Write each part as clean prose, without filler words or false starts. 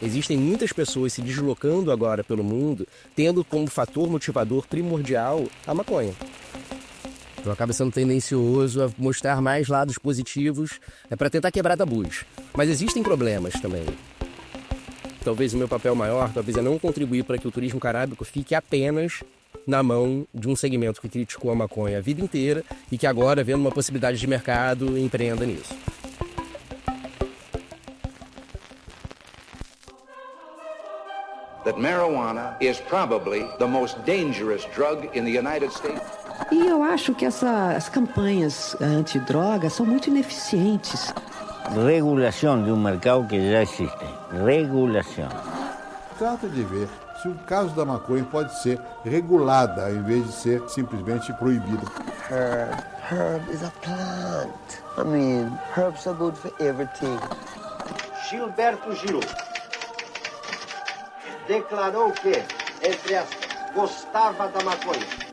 Existem muitas pessoas se deslocando agora pelo mundo, tendo como fator motivador primordial a maconha. Então acaba sendo tendencioso a mostrar mais lados positivos para tentar quebrar tabus. Mas existem problemas também. Talvez o meu papel maior, talvez é não contribuir para que o turismo canábico fique apenas na mão de um segmento que criticou a maconha a vida inteira e que agora, vendo uma possibilidade de mercado, empreenda nisso. That marijuana is probably the most dangerous drug in the United States. E eu acho que as campanhas antidrogas são muito ineficientes. Regulação de um mercado que já existe. Regulação. Trata de ver se o caso da maconha pode ser regulada, ao invés de ser simplesmente proibida. Herb is a plant. I mean, herbs are good for everything. Gilberto Gil declarou que, entre aspas, gostava da maconha.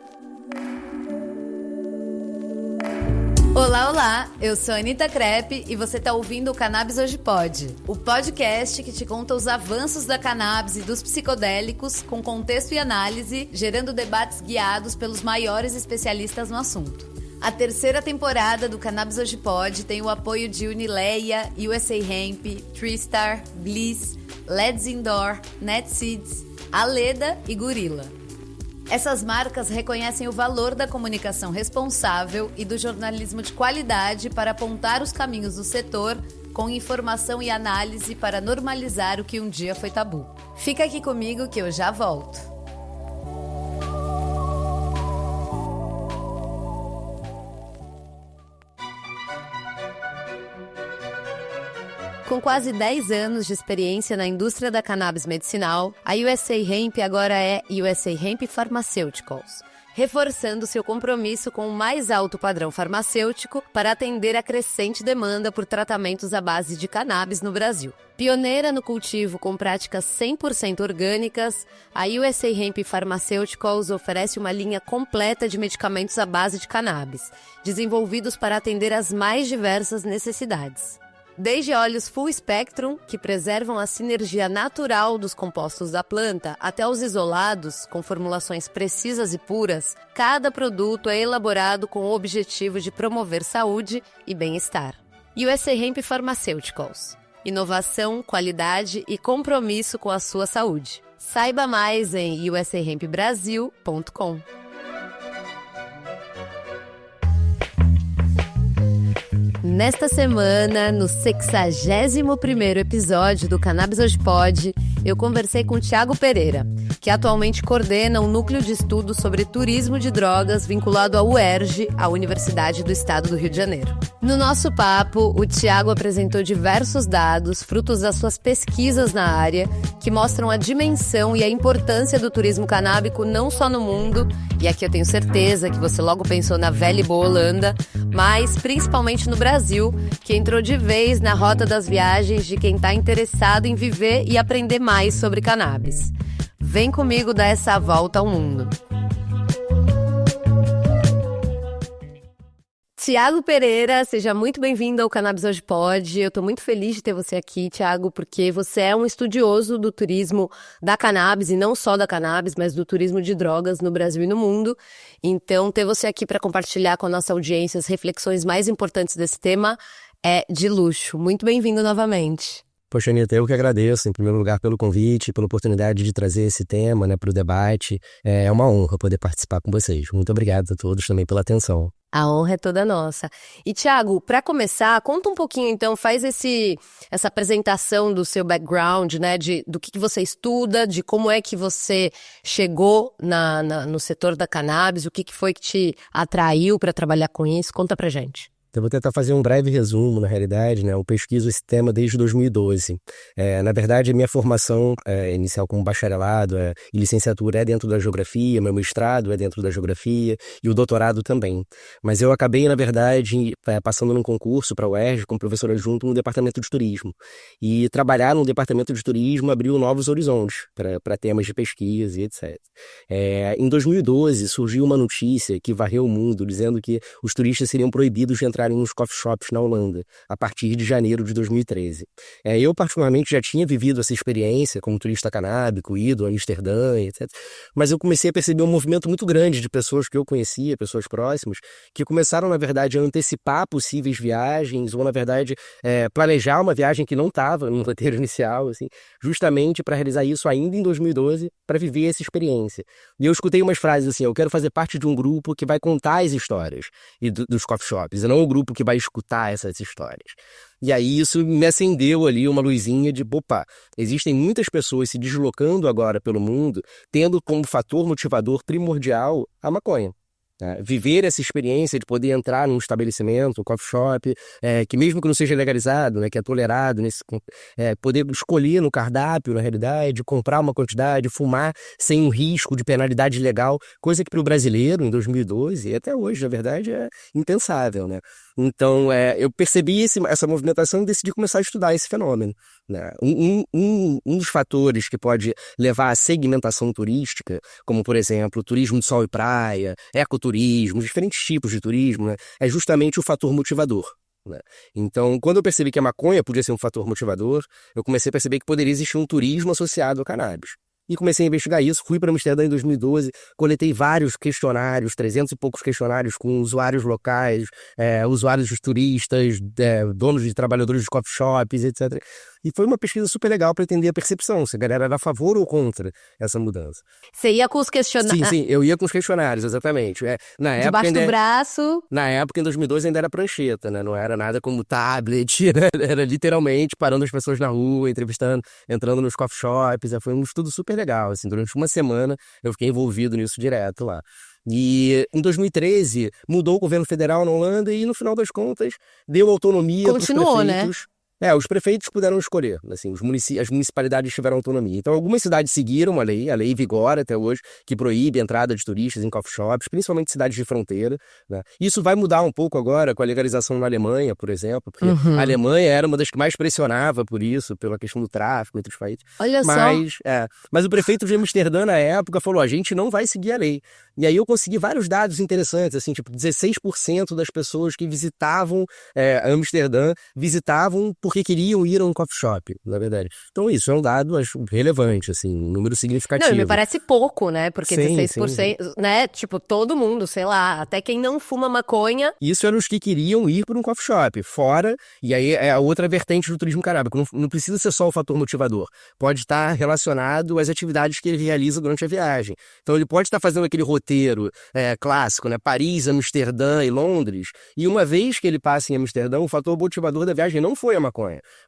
Olá, olá! Eu sou a Anitta Crepe e você está ouvindo o Cannabis Hoje Pode, o podcast que te conta os avanços da cannabis e dos psicodélicos com contexto e análise, gerando debates guiados pelos maiores especialistas no assunto. A terceira temporada do Cannabis Hoje Pode tem o apoio de Unileia, USA Hemp, Tristar, Bliss, Let's Indoor, NetSeeds, Aleda e Gorilla. Essas marcas reconhecem o valor da comunicação responsável e do jornalismo de qualidade para apontar os caminhos do setor com informação e análise para normalizar o que um dia foi tabu. Fica aqui comigo que eu já volto. Com quase 10 anos de experiência na indústria da cannabis medicinal, a USA Hemp agora é USA Hemp Pharmaceuticals, reforçando seu compromisso com o mais alto padrão farmacêutico para atender a crescente demanda por tratamentos à base de cannabis no Brasil. Pioneira no cultivo com práticas 100% orgânicas, a USA Hemp Pharmaceuticals oferece uma linha completa de medicamentos à base de cannabis, desenvolvidos para atender às mais diversas necessidades. Desde óleos full spectrum, que preservam a sinergia natural dos compostos da planta, até os isolados, com formulações precisas e puras, cada produto é elaborado com o objetivo de promover saúde e bem-estar. USA Hemp Pharmaceuticals. Inovação, qualidade e compromisso com a sua saúde. Saiba mais em usahempbrasil.com. Nesta semana, no 61º episódio do Cannabis Hoje Pode, eu conversei com o Thiago Pereira, que atualmente coordena um núcleo de estudos sobre turismo de drogas vinculado à UERJ, a Universidade do Estado do Rio de Janeiro. No nosso papo, o Thiago apresentou diversos dados, frutos das suas pesquisas na área, que mostram a dimensão e a importância do turismo canábico não só no mundo, e aqui eu tenho certeza que você logo pensou na velha e boa Holanda, mas principalmente no Brasil, que entrou de vez na rota das viagens de quem está interessado em viver e aprender mais sobre cannabis. Vem comigo dar essa volta ao mundo. Thiago Pereira, seja muito bem-vindo ao Cannabis Hoje Pode. Eu estou muito feliz de ter você aqui, Thiago, porque você é um estudioso do turismo da cannabis, e não só da cannabis, mas do turismo de drogas no Brasil e no mundo. Então, ter você aqui para compartilhar com a nossa audiência as reflexões mais importantes desse tema é de luxo. Muito bem-vindo novamente. Poxa, Anitta, eu que agradeço, em primeiro lugar, pelo convite, pela oportunidade de trazer esse tema, para o debate. É uma honra poder participar com vocês. Muito obrigado a todos também pela atenção. A honra é toda nossa. E, Thiago, para começar, conta um pouquinho, então, faz essa apresentação do seu background, né, do que você estuda, de como é que você chegou no setor da cannabis, o que foi que te atraiu para trabalhar com isso. Conta pra gente. Eu vou tentar fazer um breve resumo, na realidade, Eu pesquiso esse tema desde 2012. Na verdade, a minha formação inicial como bacharelado e licenciatura é dentro da geografia, meu mestrado é dentro da geografia e o doutorado também. Mas eu acabei, na verdade, passando num concurso para a UERJ como professor adjunto no departamento de turismo. E trabalhar no departamento de turismo abriu novos horizontes para temas de pesquisa e etc. Em 2012, surgiu uma notícia que varreu o mundo, dizendo que os turistas seriam proibidos de entrar entrarem nos coffee shops na Holanda, a partir de janeiro de 2013. Eu, particularmente, já tinha vivido essa experiência como turista canábico, ido a Amsterdã, etc. Mas eu comecei a perceber um movimento muito grande de pessoas que eu conhecia, pessoas próximas, que começaram, na verdade, a antecipar possíveis viagens, ou, na verdade, planejar uma viagem que não estava no roteiro inicial, assim, justamente para realizar isso ainda em 2012, para viver essa experiência. E eu escutei umas frases assim: eu quero fazer parte de um grupo que vai contar as histórias dos coffee shops, e não o grupo que vai escutar essas histórias. E aí isso me acendeu ali uma luzinha de, opa, existem muitas pessoas se deslocando agora pelo mundo, tendo como fator motivador primordial a maconha. Viver essa experiência de poder entrar num estabelecimento, um coffee shop, que mesmo que não seja legalizado, né, que é tolerado, poder escolher no cardápio, na realidade, comprar uma quantidade, fumar sem um risco de penalidade legal, coisa que para o brasileiro, em 2012, e até hoje, na verdade, é impensável, né? Então, eu percebi essa movimentação e decidi começar a estudar esse fenômeno, né? Um dos fatores que pode levar à segmentação turística, como, por exemplo, turismo de sol e praia, ecoturismo, diferentes tipos de turismo, né, é justamente o fator motivador, né? Então, quando eu percebi que a maconha podia ser um fator motivador, eu comecei a perceber que poderia existir um turismo associado ao cannabis. E comecei a investigar isso, fui para Amsterdã em 2012, coletei vários questionários, 300 e poucos questionários com usuários locais, usuários dos turistas, donos de trabalhadores de coffee shops, etc. E foi uma pesquisa super legal para entender a percepção, se a galera era a favor ou contra essa mudança. Você ia com os questionários? Sim, eu ia com os questionários, exatamente. Debaixo do braço? Na época, em 2012, ainda era prancheta, né? Não era nada como tablet, né? Era literalmente parando as pessoas na rua, entrevistando, entrando nos coffee shops. Foi um estudo super legal, assim. Durante uma semana, eu fiquei envolvido nisso direto lá. E em 2013, mudou o governo federal na Holanda e, no final das contas, deu autonomia para os prefeitos. Né? Os prefeitos puderam escolher, assim, as municipalidades tiveram autonomia. Então, algumas cidades seguiram a lei vigora até hoje, que proíbe a entrada de turistas em coffee shops, principalmente cidades de fronteira, né? Isso vai mudar um pouco agora com a legalização na Alemanha, por exemplo, porque a Alemanha era uma das que mais pressionava por isso, pela questão do tráfico entre os países. Olha Mas o prefeito de Amsterdã, na época, falou: a gente não vai seguir a lei. E aí eu consegui vários dados interessantes, assim, tipo, 16% das pessoas que visitavam Amsterdã visitavam porque queriam ir a um coffee shop, na verdade. Então isso é um dado, acho, relevante, assim, um número significativo. Não, me parece pouco, né? Porque sim, 16%, sim. Né? Tipo, todo mundo, sei lá, até quem não fuma maconha. Isso eram os que queriam ir para um coffee shop, fora, e aí é a outra vertente do turismo canábico. Não precisa ser só o fator motivador. Pode estar relacionado às atividades que ele realiza durante a viagem. Então ele pode estar fazendo aquele roteiro clássico, né? Paris, Amsterdã e Londres, e uma vez que ele passa em Amsterdã, o fator motivador da viagem não foi a maconha.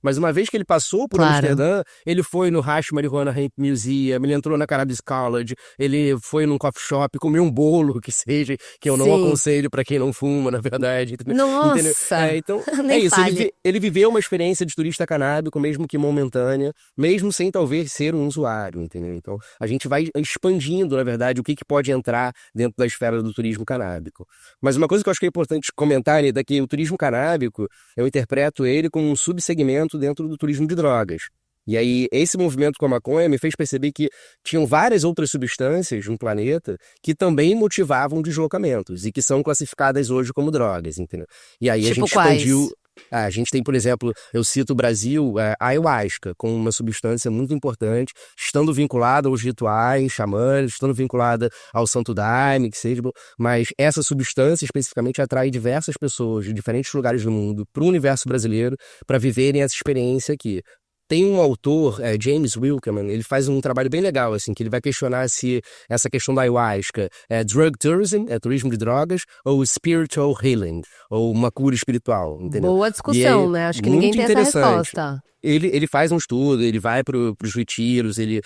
Mas uma vez que ele passou por Amsterdã, ele foi no Hash Marijuana Hemp Museum, ele entrou na Cannabis College, ele foi num coffee shop, comeu um bolo, que seja, que eu não aconselho pra quem não fuma, na verdade. Nossa! Entendeu? Então, é isso. Ele viveu uma experiência de turista canábico, mesmo que momentânea, mesmo sem talvez ser um usuário, entendeu? Então, a gente vai expandindo, na verdade, o que pode entrar dentro da esfera do turismo canábico. Mas uma coisa que eu acho que é importante comentar é que o turismo canábico, eu interpreto ele como um subsegmento dentro do turismo de drogas. E aí, esse movimento com a maconha me fez perceber que tinham várias outras substâncias no planeta que também motivavam deslocamentos e que são classificadas hoje como drogas, entendeu? E aí a gente expandiu... A gente tem, por exemplo, eu cito o Brasil, a ayahuasca, como uma substância muito importante, estando vinculada aos rituais xamãs, estando vinculada ao santo daime, que seja, mas essa substância especificamente atrai diversas pessoas de diferentes lugares do mundo para o universo brasileiro para viverem essa experiência aqui. Tem um autor, James Wilkelman, ele faz um trabalho bem legal, assim, que ele vai questionar se essa questão da ayahuasca é drug tourism, turismo de drogas, ou spiritual healing, ou uma cura espiritual, entendeu? Boa discussão, né? Acho que ninguém tem essa resposta. Ele faz um estudo, ele vai para os retiros, ele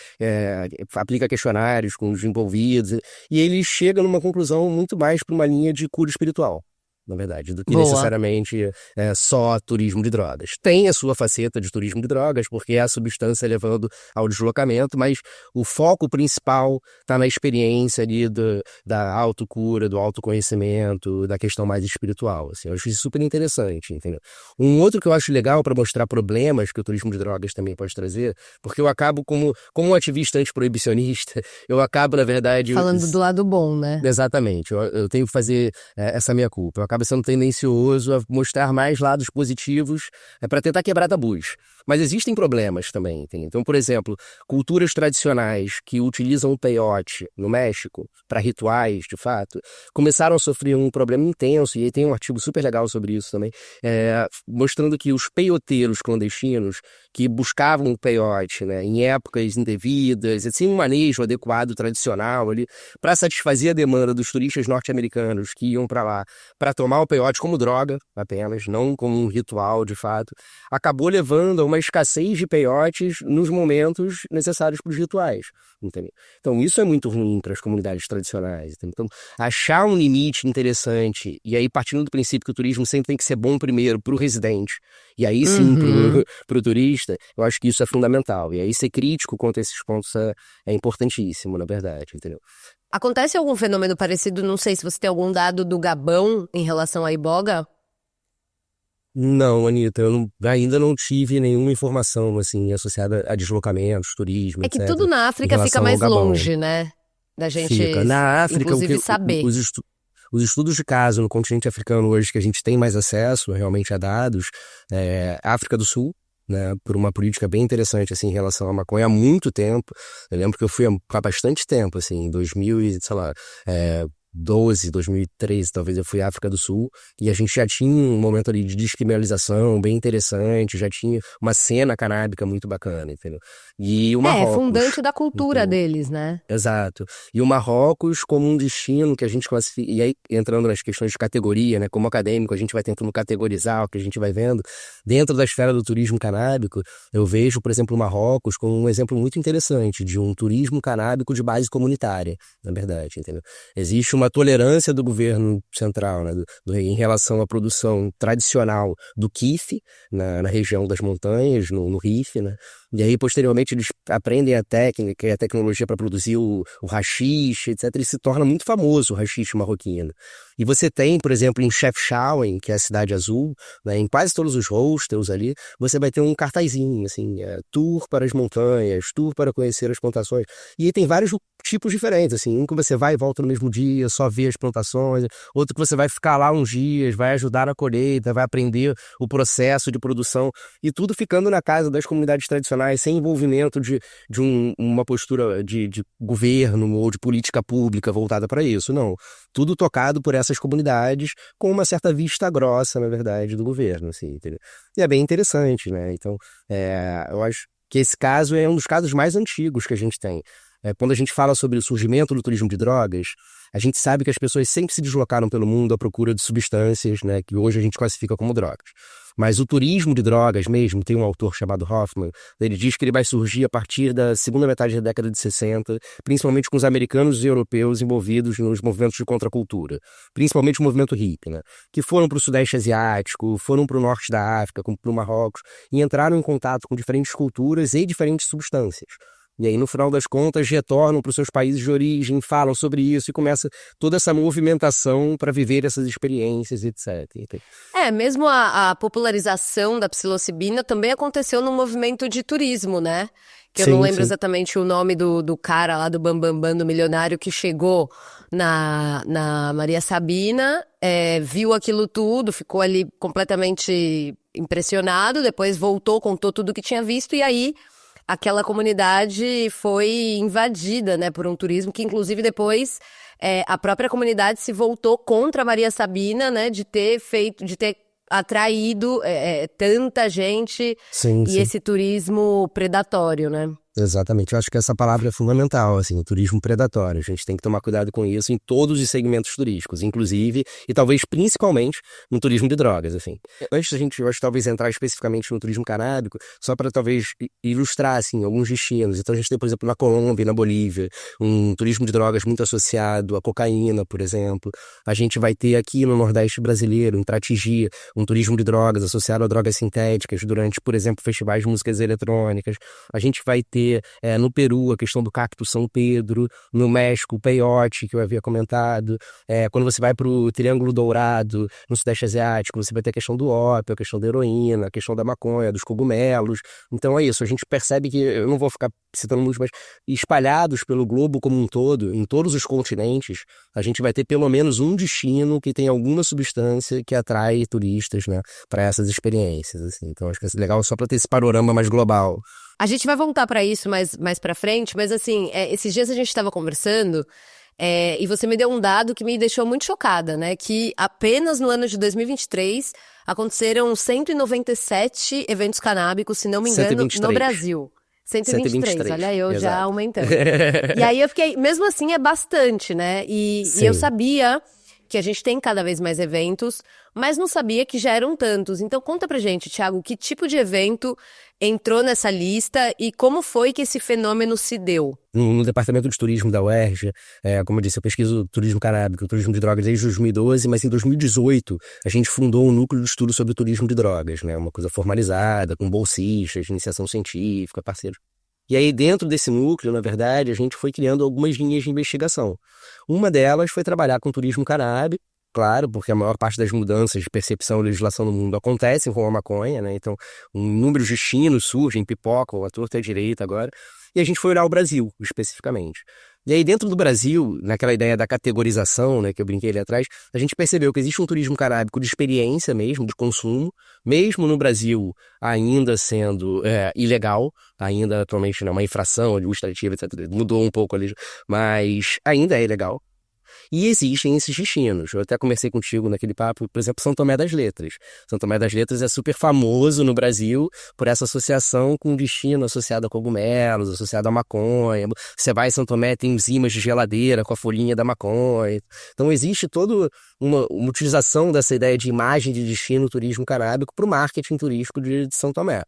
aplica questionários com os envolvidos, e ele chega numa conclusão muito mais para uma linha de cura espiritual, na verdade, do que necessariamente só turismo de drogas. Tem a sua faceta de turismo de drogas, porque é a substância levando ao deslocamento, mas o foco principal está na experiência ali da autocura, do autoconhecimento, da questão mais espiritual. Assim, eu acho isso super interessante, entendeu? Um outro que eu acho legal para mostrar problemas que o turismo de drogas também pode trazer, porque eu acabo como um ativista antiproibicionista, eu acabo, na verdade... Falando do lado bom, né? Exatamente. Eu tenho que fazer essa minha culpa. Eu acabo acaba sendo tendencioso a mostrar mais lados positivos para tentar quebrar tabus. Mas existem problemas também. Então, por exemplo, culturas tradicionais que utilizam o peiote no México para rituais, de fato, começaram a sofrer um problema intenso, e aí tem um artigo super legal sobre isso também, mostrando que os peioteiros clandestinos que buscavam o peiote, né, em épocas indevidas, assim, um manejo adequado, tradicional ali, para satisfazer a demanda dos turistas norte-americanos que iam para lá para tomar o peiote como droga apenas, não como um ritual de fato, acabou levando a uma escassez de peiotes nos momentos necessários para os rituais, entendeu? Então isso é muito ruim para as comunidades tradicionais, entendeu? Então achar um limite interessante, e aí partindo do princípio que o turismo sempre tem que ser bom primeiro para o residente, e aí sim para o turista, eu acho que isso é fundamental, e aí ser crítico quanto a esses pontos é importantíssimo, na verdade, entendeu? Acontece algum fenômeno parecido, não sei se você tem algum dado do Gabão em relação à iboga? Não, Anitta, ainda não tive nenhuma informação assim associada a deslocamentos, turismo, É que etc. tudo na África fica mais longe, né? Da gente, Fica. Na África, inclusive, saber. Os estudos de caso no continente africano hoje que a gente tem mais acesso realmente a dados, África do Sul, né, por uma política bem interessante assim, em relação à maconha há muito tempo. Eu lembro que eu fui há bastante tempo, assim, em 2012, 2013, talvez eu fui à África do Sul, e a gente já tinha um momento ali de descriminalização bem interessante, já tinha uma cena canábica muito bacana, entendeu? E o Marrocos... É fundante da cultura deles, né? Exato. E o Marrocos como um destino que a gente classifica, e aí entrando nas questões de categoria, né, como acadêmico, a gente vai tentando categorizar o que a gente vai vendo, dentro da esfera do turismo canábico, eu vejo, por exemplo, o Marrocos como um exemplo muito interessante de um turismo canábico de base comunitária, na verdade, entendeu? Existe uma tolerância do governo central, né, em relação à produção tradicional do kife, na região das montanhas, no Rif, né? E aí, posteriormente, eles aprendem a técnica e a tecnologia para produzir o haxixe, etc. E se torna muito famoso o haxixe marroquino. E você tem, por exemplo, em Chefchaouen, que é a Cidade Azul, né, em quase todos os hostels ali, você vai ter um cartazinho, assim, tour para as montanhas, tour para conhecer as plantações. E aí tem vários tipos diferentes, assim, um que você vai e volta no mesmo dia, só vê as plantações, outro que você vai ficar lá uns dias, vai ajudar na colheita, vai aprender o processo de produção, e tudo ficando na casa das comunidades tradicionais, sem envolvimento de uma postura de governo ou de política pública voltada para isso, não. Tudo tocado por essas comunidades com uma certa vista grossa, na verdade, do governo, assim, entendeu? E é bem interessante, né? Então, eu acho que esse caso é um dos casos mais antigos que a gente tem. Quando a gente fala sobre o surgimento do turismo de drogas, a gente sabe que as pessoas sempre se deslocaram pelo mundo à procura de substâncias, né, que hoje a gente classifica como drogas. Mas o turismo de drogas mesmo, tem um autor chamado Hoffman, ele diz que ele vai surgir a partir da segunda metade da década de 60, principalmente com os americanos e europeus envolvidos nos movimentos de contracultura, principalmente o movimento hippie, né, que foram para o Sudeste Asiático, foram para o Norte da África, como para o Marrocos, e entraram em contato com diferentes culturas e diferentes substâncias. E aí, no final das contas, retornam para os seus países de origem, falam sobre isso e começa toda essa movimentação para viver essas experiências, etc. Mesmo a popularização da psilocibina também aconteceu no movimento de turismo, né? Que eu não lembro exatamente o nome do cara lá do Bambambam, do milionário que chegou na Maria Sabina, viu aquilo tudo, ficou ali completamente impressionado, depois voltou, contou tudo que tinha visto e aí aquela comunidade foi invadida, né, por um turismo que, inclusive, depois a própria comunidade se voltou contra a Maria Sabina, né, de ter atraído tanta gente e esse turismo predatório, né? Exatamente, eu acho que essa palavra é fundamental, assim, o turismo predatório. A gente tem que tomar cuidado com isso em todos os segmentos turísticos, inclusive e talvez principalmente no turismo de drogas, assim. Antes da gente, eu acho, talvez entrar especificamente no turismo canábico, só para talvez ilustrar, assim, alguns destinos. Então a gente tem, por exemplo, na Colômbia e na Bolívia, um turismo de drogas muito associado à cocaína, por exemplo. A gente vai ter aqui no Nordeste brasileiro, em Tratigi, um turismo de drogas associado a drogas sintéticas durante, por exemplo, festivais de músicas eletrônicas. A gente vai ter ter no Peru a questão do cacto São Pedro, no México o peiote, que eu havia comentado. Quando você vai para o Triângulo Dourado, no Sudeste Asiático, você vai ter a questão do ópio, a questão da heroína, a questão da maconha, dos cogumelos. Então é isso, a gente percebe que, eu não vou ficar citando muitos, mas espalhados pelo globo como um todo, em todos os continentes, a gente vai ter pelo menos um destino que tem alguma substância que atrai turistas, né, para essas experiências, assim. Então acho que é legal só para ter esse panorama mais global. A gente vai voltar para isso mais para frente, mas assim, esses dias a gente estava conversando e você me deu um dado que me deixou muito chocada, né? Que apenas no ano de 2023 aconteceram 197 eventos canábicos, se não me engano, 123. no Brasil. 123, olha eu exato. já aumentando. E aí eu fiquei, mesmo assim é bastante, né? E eu sabia que a gente tem cada vez mais eventos, mas não sabia que já eram tantos. Então conta pra gente, Thiago, que tipo de evento entrou nessa lista e como foi que esse fenômeno se deu? No departamento de turismo da UERJ, como eu disse, eu pesquiso turismo canábico, turismo de drogas desde 2012, mas em 2018 a gente fundou um núcleo de estudo sobre turismo de drogas, né? Uma coisa formalizada, com bolsistas, iniciação científica, parceiros. E aí dentro desse núcleo, na verdade, a gente foi criando algumas linhas de investigação. Uma delas foi trabalhar com turismo canábico, claro, porque a maior parte das mudanças de percepção e legislação no mundo acontecem com a maconha, né? Então, inúmeros destinos surgem, pipocam, a torta e a direita agora. E a gente foi olhar o Brasil, especificamente. E aí, dentro do Brasil, naquela ideia da categorização, né, que eu brinquei ali atrás, a gente percebeu que existe um turismo canábico de experiência mesmo, de consumo, mesmo no Brasil ainda sendo ilegal, ainda atualmente não é uma infração administrativa, etc. Mudou um pouco ali, mas ainda é ilegal. E existem esses destinos. Eu até conversei contigo naquele papo, por exemplo, São Tomé das Letras. São Tomé das Letras é super famoso no Brasil por essa associação com destino associado a cogumelos, associado a maconha. Você vai em São Tomé, tem os ímãs de geladeira com a folhinha da maconha. Então existe toda uma utilização dessa ideia de imagem de destino turismo canábico para o marketing turístico de São Tomé.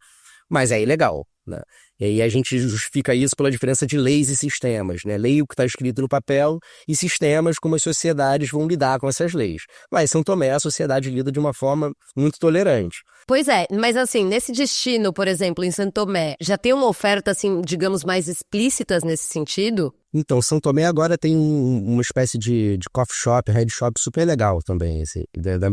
Mas é ilegal, né? E aí a gente justifica isso pela diferença de leis e sistemas, né? Lei o que está escrito no papel e sistemas como as sociedades vão lidar com essas leis. Mas São Tomé, a sociedade lida de uma forma muito tolerante. Pois é, mas assim, nesse destino, por exemplo, em São Tomé, já tem uma oferta, assim, digamos, mais explícitas nesse sentido? Então, São Tomé agora tem uma espécie de coffee shop, head shop super legal também, assim,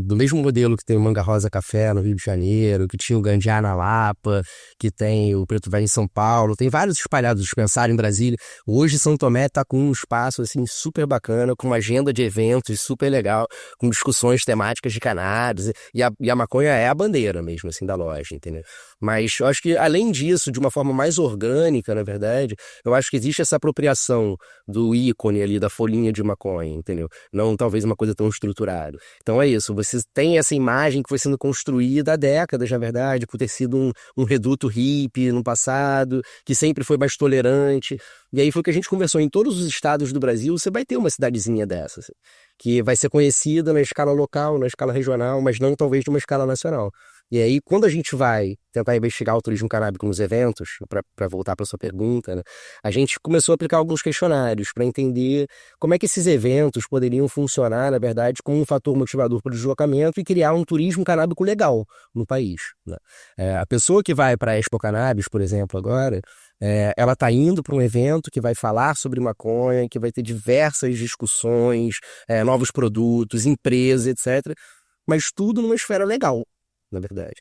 do mesmo modelo que tem o Manga Rosa Café no Rio de Janeiro, que tinha o Gandiá na Lapa, que tem o Preto Velho em São Paulo, tem vários espalhados, Dispensar em Brasília. Hoje São Tomé está com um espaço assim super bacana, com uma agenda de eventos super legal, com discussões temáticas de cannabis, e a maconha é a bandeira mesmo, assim, da loja, entendeu? Mas eu acho que, além disso, de uma forma mais orgânica, na verdade, eu acho que existe essa apropriação do ícone ali, da folhinha de maconha, entendeu? Não talvez uma coisa tão estruturada. Então é isso, você tem essa imagem que foi sendo construída há décadas, na verdade, por ter sido um reduto hippie no passado, que sempre foi mais tolerante. E aí foi o que a gente conversou, em todos os estados do Brasil, você vai ter uma cidadezinha dessa, assim, que vai ser conhecida na escala local, na escala regional, mas não talvez de uma escala nacional. E aí, quando a gente vai tentar investigar o turismo canábico nos eventos, para voltar para a sua pergunta, né, a gente começou a aplicar alguns questionários para entender como é que esses eventos poderiam funcionar, na verdade, como um fator motivador para o deslocamento e criar um turismo canábico legal no país, né? A pessoa que vai para a Expo Cannabis, por exemplo, agora, ela está indo para um evento que vai falar sobre maconha, que vai ter diversas discussões, novos produtos, empresas, etc., mas tudo numa esfera legal, na verdade.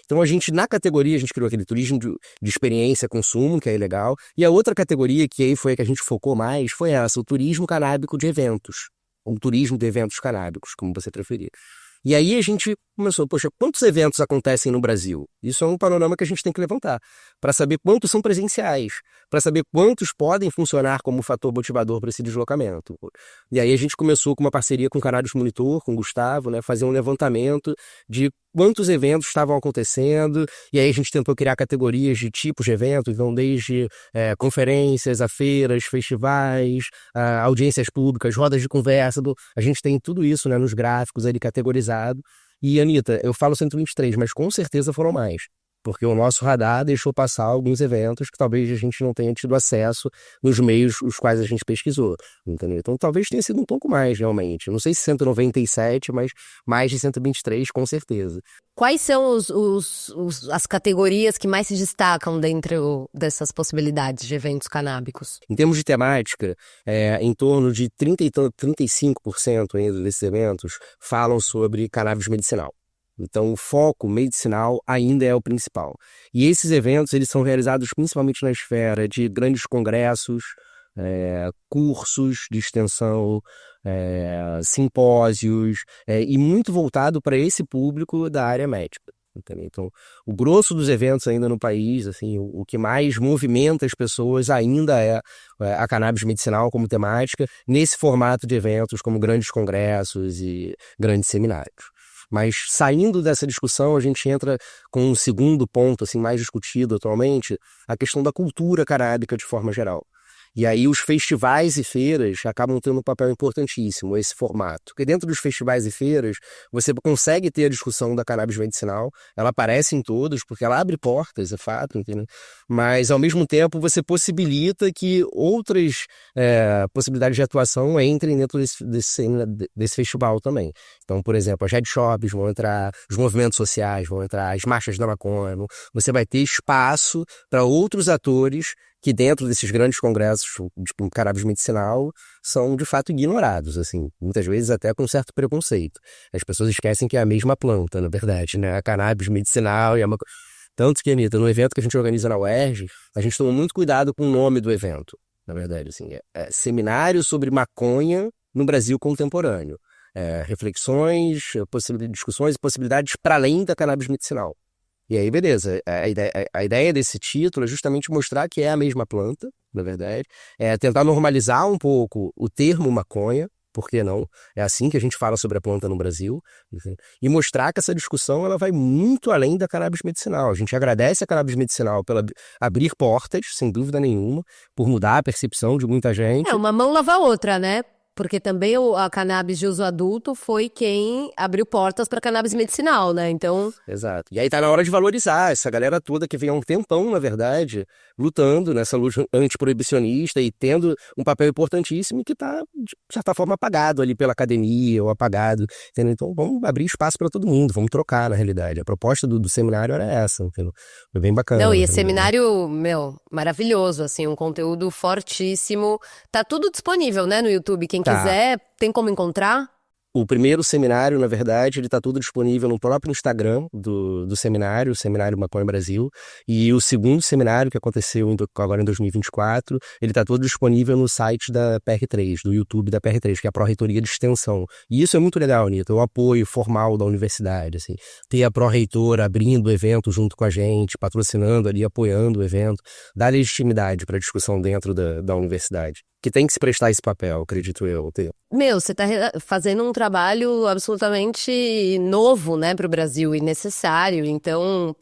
Então a gente, na categoria, a gente criou aquele turismo de experiência, consumo, que é legal, e a outra categoria, que aí foi a que a gente focou mais, foi essa, o turismo canábico de eventos, ou turismo de eventos canábicos, como você preferir. E aí a gente começou, poxa, quantos eventos acontecem no Brasil? Isso é um panorama que a gente tem que levantar, para saber quantos são presenciais, para saber quantos podem funcionar como fator motivador para esse deslocamento. E aí a gente começou com uma parceria com o Cannabis Monitor, com o Gustavo, né, fazer um levantamento de quantos eventos estavam acontecendo, e aí a gente tentou criar categorias de tipos de eventos, então desde conferências, a feiras, festivais, audiências públicas, rodas de conversa, a gente tem tudo isso, né, nos gráficos ali categorizado. E, Anitta, eu falo 123, mas com certeza foram mais. porque o nosso radar deixou passar alguns eventos que talvez a gente não tenha tido acesso nos meios os quais a gente pesquisou, entendeu? Então talvez tenha sido um pouco mais, realmente. Não sei se 197, mas mais de 123, com certeza. Quais são as categorias que mais se destacam dentro dessas possibilidades de eventos canábicos? Em termos de temática, em torno de 35% ainda desses eventos falam sobre cannabis medicinal. Então, o foco medicinal ainda é o principal. E esses eventos eles são realizados principalmente na esfera de grandes congressos, cursos de extensão, simpósios, e muito voltado para esse público da área médica. Entendeu? Então, o grosso dos eventos ainda no país, assim, o que mais movimenta as pessoas ainda é a cannabis medicinal como temática, nesse formato de eventos como grandes congressos e grandes seminários. Mas saindo dessa discussão, a gente entra com um segundo ponto assim, mais discutido atualmente, a questão da cultura canábica de forma geral. E aí os festivais e feiras acabam tendo um papel importantíssimo, esse formato. Porque dentro dos festivais e feiras, você consegue ter a discussão da cannabis medicinal, ela aparece em todos, porque ela abre portas, é fato, entendeu? Mas, ao mesmo tempo, você possibilita que outras possibilidades de atuação entrem dentro desse festival também. Então, por exemplo, as headshops vão entrar, os movimentos sociais vão entrar, as marchas da maconha, você vai ter espaço para outros atores que dentro desses grandes congressos de cannabis medicinal são de fato ignorados, assim, muitas vezes até com certo preconceito. As pessoas esquecem que é a mesma planta, na verdade, né? A cannabis medicinal e a maconha. Tanto que, Anitta, no evento que a gente organiza na UERJ, a gente toma muito cuidado com o nome do evento, na verdade, assim, Seminário sobre Maconha no Brasil Contemporâneo. Reflexões, discussões e possibilidades para além da cannabis medicinal. E aí, beleza, a ideia desse título é justamente mostrar que é a mesma planta, na verdade, tentar normalizar um pouco o termo maconha, por que não? É assim que a gente fala sobre a planta no Brasil, enfim, e mostrar que essa discussão ela vai muito além da cannabis medicinal. A gente agradece a cannabis medicinal pela abrir portas, sem dúvida nenhuma, por mudar a percepção de muita gente. Uma mão lava a outra, né? Porque também a cannabis de uso adulto foi quem abriu portas para cannabis medicinal, né? Então... Exato. E aí tá na hora de valorizar essa galera toda que vem há um tempão, na verdade, lutando nessa luta antiproibicionista e tendo um papel importantíssimo e que tá, de certa forma, apagado ali pela academia ou apagado, entendeu? Então vamos abrir espaço para todo mundo, vamos trocar, na realidade. A proposta do seminário era essa, entendeu? Foi bem bacana. Não, e esse seminário, maravilhoso, assim, um conteúdo fortíssimo. Tá tudo disponível, né, no YouTube, quem quiser, tem como encontrar? O primeiro seminário, na verdade, ele está tudo disponível no próprio Instagram do seminário, o Seminário Maconha Brasil. E o segundo seminário, que aconteceu agora em 2024, ele está todo disponível no site da PR3, do YouTube da PR3, que é a Pró-Reitoria de Extensão. E isso é muito legal, Anitta, o apoio formal da universidade, assim. Ter a pró-reitora abrindo o evento junto com a gente, patrocinando ali, apoiando o evento, dá legitimidade para a discussão dentro da universidade. Que tem que se prestar esse papel, acredito eu. Você tá fazendo um trabalho absolutamente novo, né, pro Brasil e necessário. Então,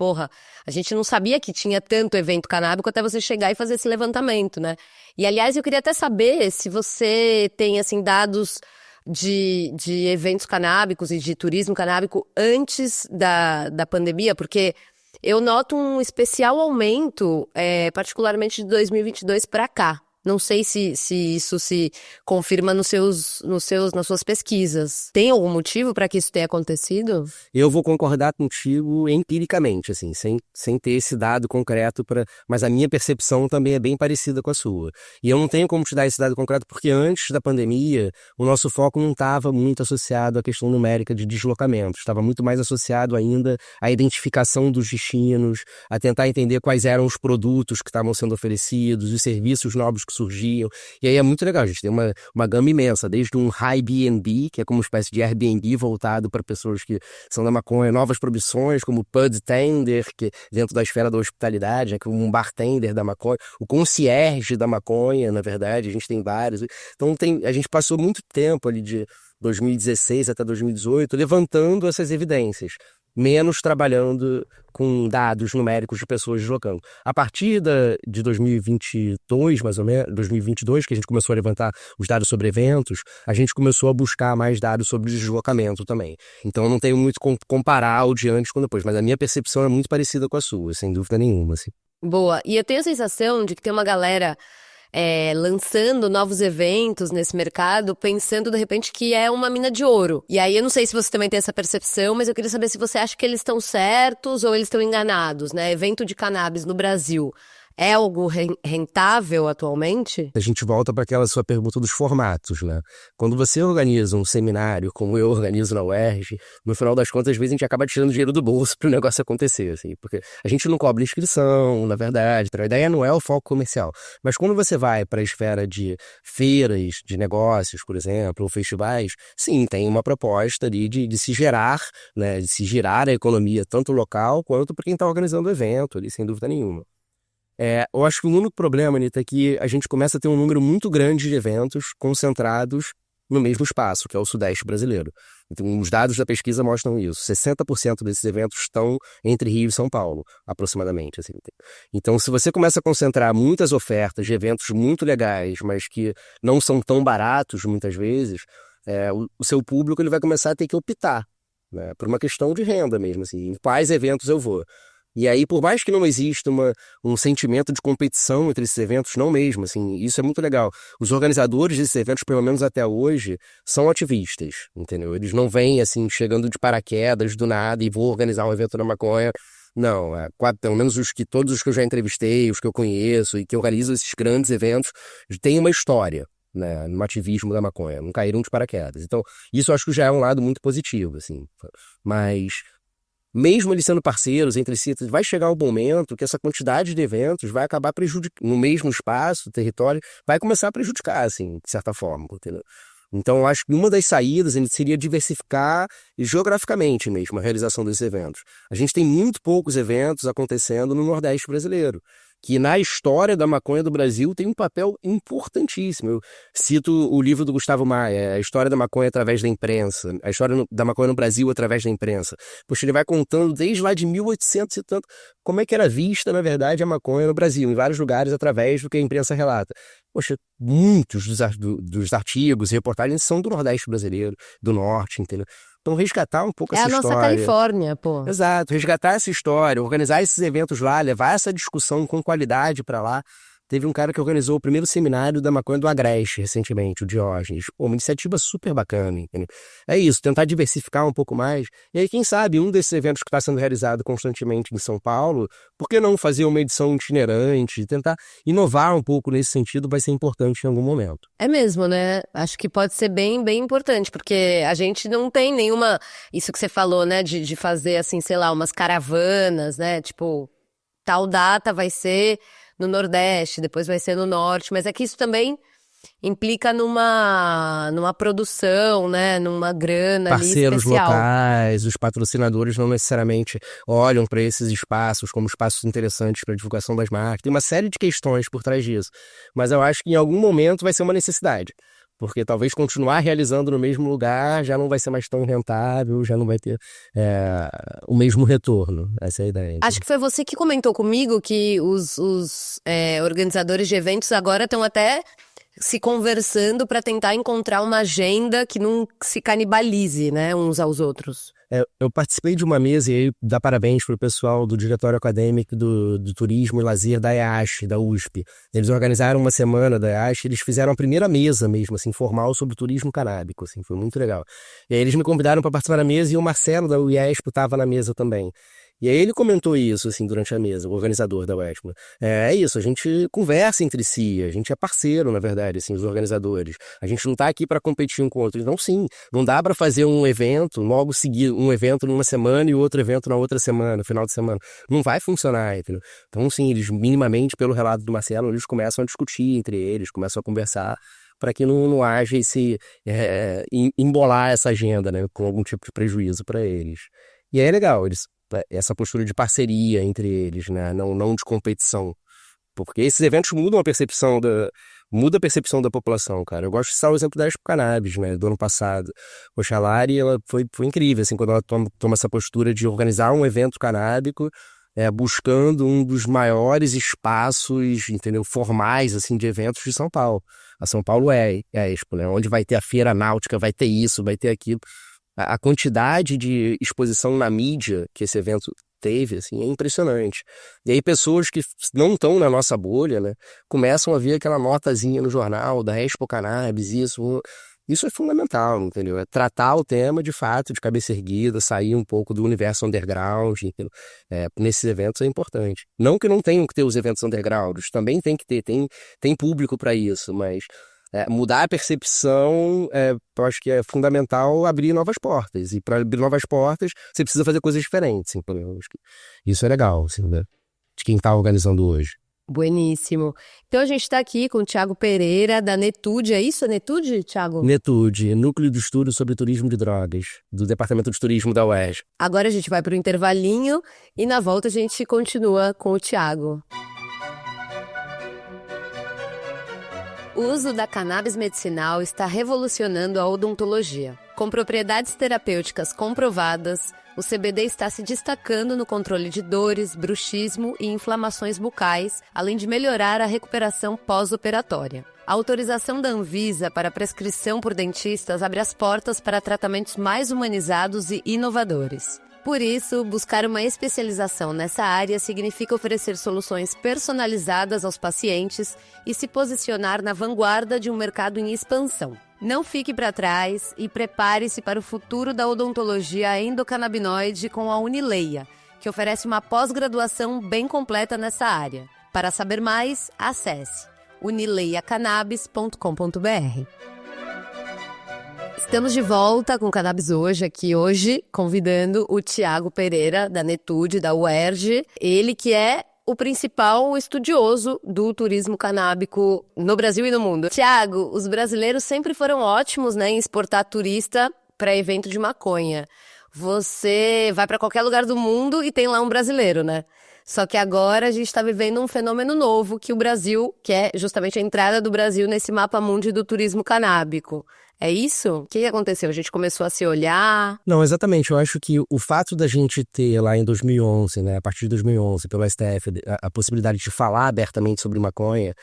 a gente não sabia que tinha tanto evento canábico até você chegar e fazer esse levantamento, né? E, aliás, eu queria até saber se você tem, assim, dados de eventos canábicos e de turismo canábico antes da pandemia, porque eu noto um especial aumento, particularmente de 2022 para cá. Não sei se isso se confirma nas suas pesquisas. Tem algum motivo para que isso tenha acontecido? Eu vou concordar contigo empiricamente, assim, sem ter esse dado concreto, mas a minha percepção também é bem parecida com a sua. E eu não tenho como te dar esse dado concreto porque antes da pandemia, o nosso foco não estava muito associado à questão numérica de deslocamento. Estava muito mais associado ainda à identificação dos destinos, a tentar entender quais eram os produtos que estavam sendo oferecidos, os serviços novos que surgiam, e aí é muito legal, a gente tem uma gama imensa, desde um Airbnb, que é como uma espécie de Airbnb voltado para pessoas que são da maconha, novas profissões, como o Pud Tender, que dentro da esfera da hospitalidade, que é um bartender da maconha, o concierge da maconha, na verdade, a gente tem vários, então a gente passou muito tempo ali de 2016 até 2018, levantando essas evidências. menos trabalhando com dados numéricos de pessoas deslocando. A partir de 2022, mais ou menos, 2022, que a gente começou a levantar os dados sobre eventos, a gente começou a buscar mais dados sobre deslocamento também. Então eu não tenho muito como comparar o de antes com depois, mas a minha percepção é muito parecida com a sua, sem dúvida nenhuma. Assim. Boa. E eu tenho a sensação de que tem uma galera lançando novos eventos nesse mercado, pensando de repente que é uma mina de ouro. E aí eu não sei se você também tem essa percepção, mas eu queria saber se você acha que eles estão certos ou eles estão enganados, né? Evento de cannabis no Brasil é algo rentável atualmente? A gente volta para aquela sua pergunta dos formatos, né? Quando você organiza um seminário, como eu organizo na UERJ, no final das contas, às vezes a gente acaba tirando dinheiro do bolso para o negócio acontecer, assim, porque a gente não cobra inscrição, na verdade, a ideia não é o foco comercial. Mas quando você vai para a esfera de feiras, de negócios, por exemplo, ou festivais, sim, tem uma proposta ali de se gerar, né, de se girar a economia, tanto local quanto para quem está organizando o evento, ali, sem dúvida nenhuma. Eu acho que o único problema, Anitta, é que a gente começa a ter um número muito grande de eventos concentrados no mesmo espaço, que é o Sudeste brasileiro. Então, os dados da pesquisa mostram isso. 60% desses eventos estão entre Rio e São Paulo, aproximadamente. Assim. Então, se você começa a concentrar muitas ofertas de eventos muito legais, mas que não são tão baratos, muitas vezes, o seu público ele vai começar a ter que optar, né, por uma questão de renda mesmo. Assim, em quais eventos eu vou? E aí, por mais que não exista um sentimento de competição entre esses eventos, não mesmo, assim, isso é muito legal. Os organizadores desses eventos, pelo menos até hoje, são ativistas, entendeu? Eles não vêm, assim, chegando de paraquedas do nada e vou organizar um evento na maconha. Não, pelo menos todos os que eu já entrevistei, os que eu conheço e que organizam esses grandes eventos, têm uma história, né, no ativismo da maconha, não caíram de paraquedas. Então, isso eu acho que já é um lado muito positivo, assim, mas... Mesmo eles sendo parceiros entre si, vai chegar um momento que essa quantidade de eventos vai acabar prejudicando, no mesmo espaço, território, vai começar a prejudicar, assim, de certa forma, entendeu? Então, eu acho que uma das saídas seria diversificar geograficamente mesmo a realização desses eventos. A gente tem muito poucos eventos acontecendo no Nordeste brasileiro, que na história da maconha do Brasil tem um papel importantíssimo. Eu cito o livro do Gustavo Maia, A História da Maconha através da Imprensa, a história da maconha no Brasil através da imprensa. Poxa, ele vai contando desde lá de 1800 e tanto, como é que era vista, na verdade, a maconha no Brasil, em vários lugares, através do que a imprensa relata. Poxa, muitos dos artigos e reportagens são do Nordeste brasileiro, do Norte, entendeu? Então, resgatar um pouco essa história. É a nossa Califórnia, pô. Exato, resgatar essa história, organizar esses eventos lá, levar essa discussão com qualidade para lá. Teve um cara que organizou o primeiro seminário da maconha do Agreste recentemente, o Diógenes. Pô, uma iniciativa super bacana, entendeu? É isso, tentar diversificar um pouco mais. E aí, quem sabe, um desses eventos que está sendo realizado constantemente em São Paulo, por que não fazer uma edição itinerante, tentar inovar um pouco nesse sentido vai ser importante em algum momento. É mesmo, né? Acho que pode ser bem, bem importante, porque a gente não tem nenhuma... Isso que você falou, né, de fazer, assim, sei lá, umas caravanas, né? Tipo, tal data vai ser... no Nordeste, depois vai ser no Norte, mas é que isso também implica numa produção, né, numa grana parceiros ali especial. Locais, os patrocinadores não necessariamente olham para esses espaços como espaços interessantes para a divulgação das marcas. Tem uma série de questões por trás disso, mas eu acho que em algum momento vai ser uma necessidade. Porque talvez continuar realizando no mesmo lugar já não vai ser mais tão rentável, já não vai ter o mesmo retorno. Essa é a ideia. Acho que foi você que comentou comigo que os organizadores de eventos agora estão até se conversando para tentar encontrar uma agenda que não se canibalize, né, uns aos outros. Eu participei de uma mesa, e aí dá parabéns para o pessoal do Diretório Acadêmico do Turismo e Lazer da EASH, da USP. Eles organizaram uma semana da EASH, eles fizeram a primeira mesa mesmo, assim, formal sobre turismo canábico, assim, foi muito legal. E aí eles me convidaram para participar da mesa e o Marcelo da UESP estava na mesa também. E aí ele comentou isso, assim, durante a mesa, o organizador da UESP. É isso, a gente conversa entre si, a gente é parceiro, na verdade, assim, os organizadores. A gente não tá aqui para competir um com o outro. Então, sim, não dá para fazer um evento, logo seguir um evento numa semana e outro evento na outra semana, no final de semana. Não vai funcionar, entendeu? Então, sim, eles minimamente, pelo relato do Marcelo, eles começam a discutir entre eles, começam a conversar para que não haja esse embolar essa agenda, né, com algum tipo de prejuízo para eles. E aí é legal, essa postura de parceria entre eles, né? Não de competição. Porque esses eventos mudam a percepção muda a percepção da população, cara. Eu gosto de citar o exemplo da Expo Cannabis, né, do ano passado. Poxa, a Lari, ela foi incrível, assim, quando ela toma essa postura de organizar um evento canábico, buscando um dos maiores espaços, entendeu, formais, assim, de eventos de São Paulo. A São Paulo é a Expo, né, onde vai ter a feira náutica, vai ter isso, vai ter aquilo. A quantidade de exposição na mídia que esse evento teve, assim, é impressionante. E aí pessoas que não estão na nossa bolha, né, começam a ver aquela notazinha no jornal da Expo Cannabis, isso é fundamental, entendeu? É tratar o tema, de fato, de cabeça erguida, sair um pouco do universo underground, entendeu? Nesses eventos é importante. Não que não tenham que ter os eventos undergrounds, também tem que ter, tem público para isso, mas mudar a percepção, eu acho que é fundamental abrir novas portas. E para abrir novas portas, você precisa fazer coisas diferentes. Então, eu acho que isso é legal, assim, né? De quem está organizando hoje. Bueníssimo. Então a gente está aqui com o Thiago Pereira, da Netude. É isso? É Netude, Thiago? Netude, Núcleo de Estudo sobre Turismo de Drogas, do Departamento de Turismo da UERJ. Agora a gente vai para o intervalinho e na volta a gente continua com o Thiago. O uso da cannabis medicinal está revolucionando a odontologia. Com propriedades terapêuticas comprovadas, o CBD está se destacando no controle de dores, bruxismo e inflamações bucais, além de melhorar a recuperação pós-operatória. A autorização da Anvisa para prescrição por dentistas abre as portas para tratamentos mais humanizados e inovadores. Por isso, buscar uma especialização nessa área significa oferecer soluções personalizadas aos pacientes e se posicionar na vanguarda de um mercado em expansão. Não fique para trás e prepare-se para o futuro da odontologia endocannabinoide com a Unileia, que oferece uma pós-graduação bem completa nessa área. Para saber mais, acesse unileiacannabis.com.br. Estamos de volta com o Cannabis hoje convidando o Thiago Pereira, da Netude, da UERJ. Ele que é o principal estudioso do turismo canábico no Brasil e no mundo. Thiago, os brasileiros sempre foram ótimos, né, em exportar turista para evento de maconha. Você vai para qualquer lugar do mundo e tem lá um brasileiro, né? Só que agora a gente está vivendo um fenômeno novo que o Brasil, que é justamente a entrada do Brasil nesse mapa mundi do turismo canábico. É isso? O que aconteceu? A gente começou a se olhar? Não, exatamente. Eu acho que o fato da gente ter lá em 2011, né, a partir de 2011, pelo STF, a possibilidade de falar abertamente sobre maconha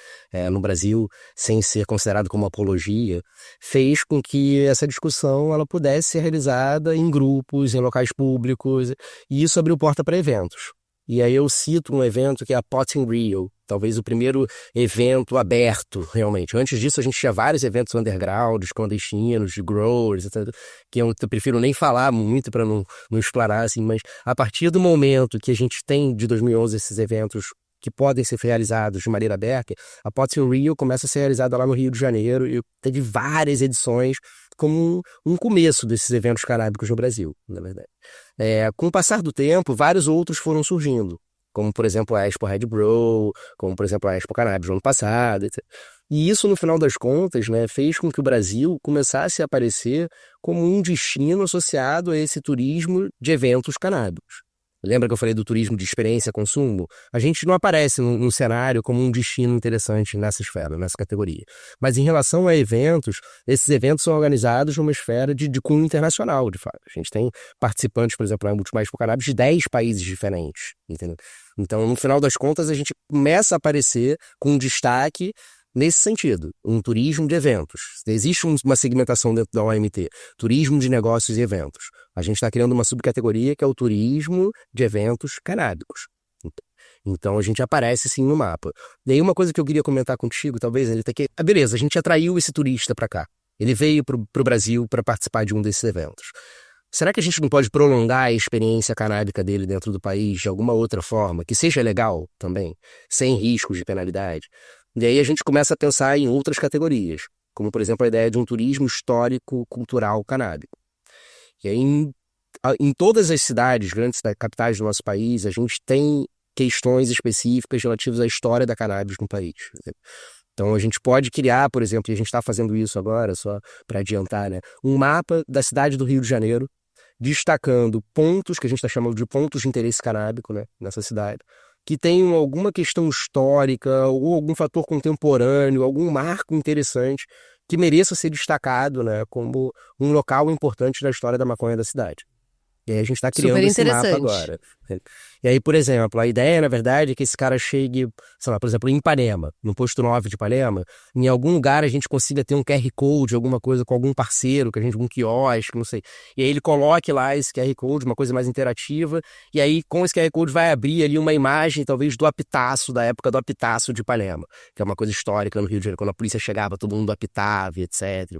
no Brasil, sem ser considerado como apologia, fez com que essa discussão ela pudesse ser realizada em grupos, em locais públicos, e isso abriu porta para eventos. E aí eu cito um evento que é a Pot in Rio, talvez o primeiro evento aberto, realmente. Antes disso, a gente tinha vários eventos undergrounds, clandestinos, de growers, etc., que eu prefiro nem falar muito para não explorar, assim, mas a partir do momento que a gente tem, de 2011, esses eventos que podem ser realizados de maneira aberta, a Pot in Rio começa a ser realizada lá no Rio de Janeiro e teve várias edições como um começo desses eventos canábicos no Brasil, na verdade. Com o passar do tempo, vários outros foram surgindo, como, por exemplo, a Expo Red Bro, como, por exemplo, a Expo Cannabis no ano passado, etc. E isso, no final das contas, né, fez com que o Brasil começasse a aparecer como um destino associado a esse turismo de eventos canábicos. Lembra que eu falei do turismo de experiência consumo? A gente não aparece no cenário como um destino interessante nessa esfera, nessa categoria. Mas em relação a eventos, esses eventos são organizados numa esfera de cunho internacional, de fato. A gente tem participantes, por exemplo, na Multimais Expo Cannabis de 10 países diferentes, entendeu? Então, no final das contas, a gente começa a aparecer com um destaque nesse sentido, um turismo de eventos. Existe uma segmentação dentro da OMT, turismo de negócios e eventos. A gente está criando uma subcategoria que é o turismo de eventos canábicos. Então a gente aparece sim no mapa. E aí uma coisa que eu queria comentar contigo, talvez, ele tá aqui. Beleza, a gente atraiu esse turista para cá. Ele veio pro Brasil para participar de um desses eventos. Será que a gente não pode prolongar a experiência canábica dele dentro do país de alguma outra forma, que seja legal também, sem riscos de penalidade? E aí a gente começa a pensar em outras categorias, como, por exemplo, a ideia de um turismo histórico-cultural canábico. E aí, em todas as cidades, grandes capitais do nosso país, a gente tem questões específicas relativas à história da cannabis no país. Então, a gente pode criar, por exemplo, e a gente está fazendo isso agora, só para adiantar, né, um mapa da cidade do Rio de Janeiro, destacando pontos que a gente está chamando de pontos de interesse canábico, né, nessa cidade, que tenham alguma questão histórica ou algum fator contemporâneo, algum marco interessante que mereça ser destacado, né, como um local importante na história da maconha da cidade. E aí a gente está criando esse mapa agora. E aí, por exemplo, a ideia, na verdade, é que esse cara chegue, sei lá, por exemplo, em Ipanema, no posto 9 de Ipanema, em algum lugar a gente consiga ter um QR Code, alguma coisa com algum parceiro, um quiosque, não sei. E aí ele coloque lá esse QR Code, uma coisa mais interativa, e aí com esse QR Code vai abrir ali uma imagem, talvez, do apitaço, da época do apitaço de Ipanema, que é uma coisa histórica no Rio de Janeiro, quando a polícia chegava, todo mundo apitava, etc.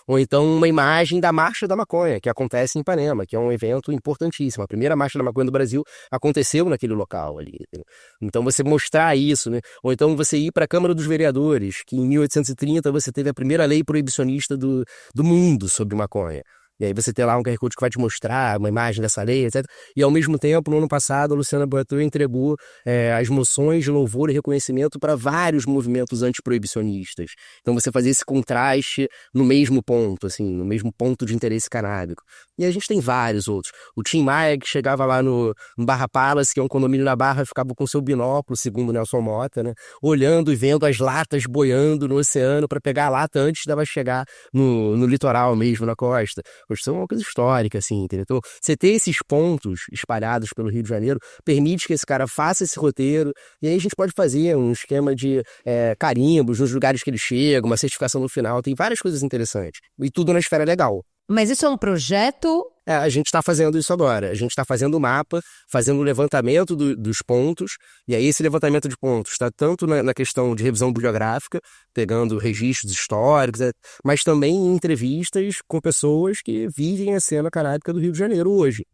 Ou então uma imagem da Marcha da Maconha, que acontece em Ipanema, que é um evento importantíssimo. A primeira Marcha da Maconha do Brasil aconteceu naquele local ali. Então você mostrar isso, né? Ou então você ir para a Câmara dos Vereadores, que em 1830 você teve a primeira lei proibicionista do mundo sobre maconha. E aí você tem lá um QR Code que vai te mostrar uma imagem dessa lei, etc. E ao mesmo tempo, no ano passado, a Luciana Boatô entregou as moções de louvor e reconhecimento para vários movimentos antiproibicionistas. Então você fazia esse contraste no mesmo ponto, assim, no mesmo ponto de interesse canábico. E a gente tem vários outros. O Tim Maia, que chegava lá no Barra Palace, que é um condomínio na Barra, ficava com seu binóculo, segundo Nelson Motta, né? Olhando e vendo as latas boiando no oceano para pegar a lata antes dela chegar no litoral mesmo, na costa. Construção é uma coisa histórica, assim, entendeu? Então, você ter esses pontos espalhados pelo Rio de Janeiro permite que esse cara faça esse roteiro, e aí a gente pode fazer um esquema de carimbos nos lugares que ele chega, uma certificação no final, tem várias coisas interessantes. E tudo na esfera legal. Mas isso é um projeto? A gente está fazendo isso agora. A gente está fazendo o mapa, fazendo o levantamento dos pontos, e aí esse levantamento de pontos está tanto na questão de revisão bibliográfica, pegando registros históricos, mas também em entrevistas com pessoas que vivem a cena canábica do Rio de Janeiro hoje,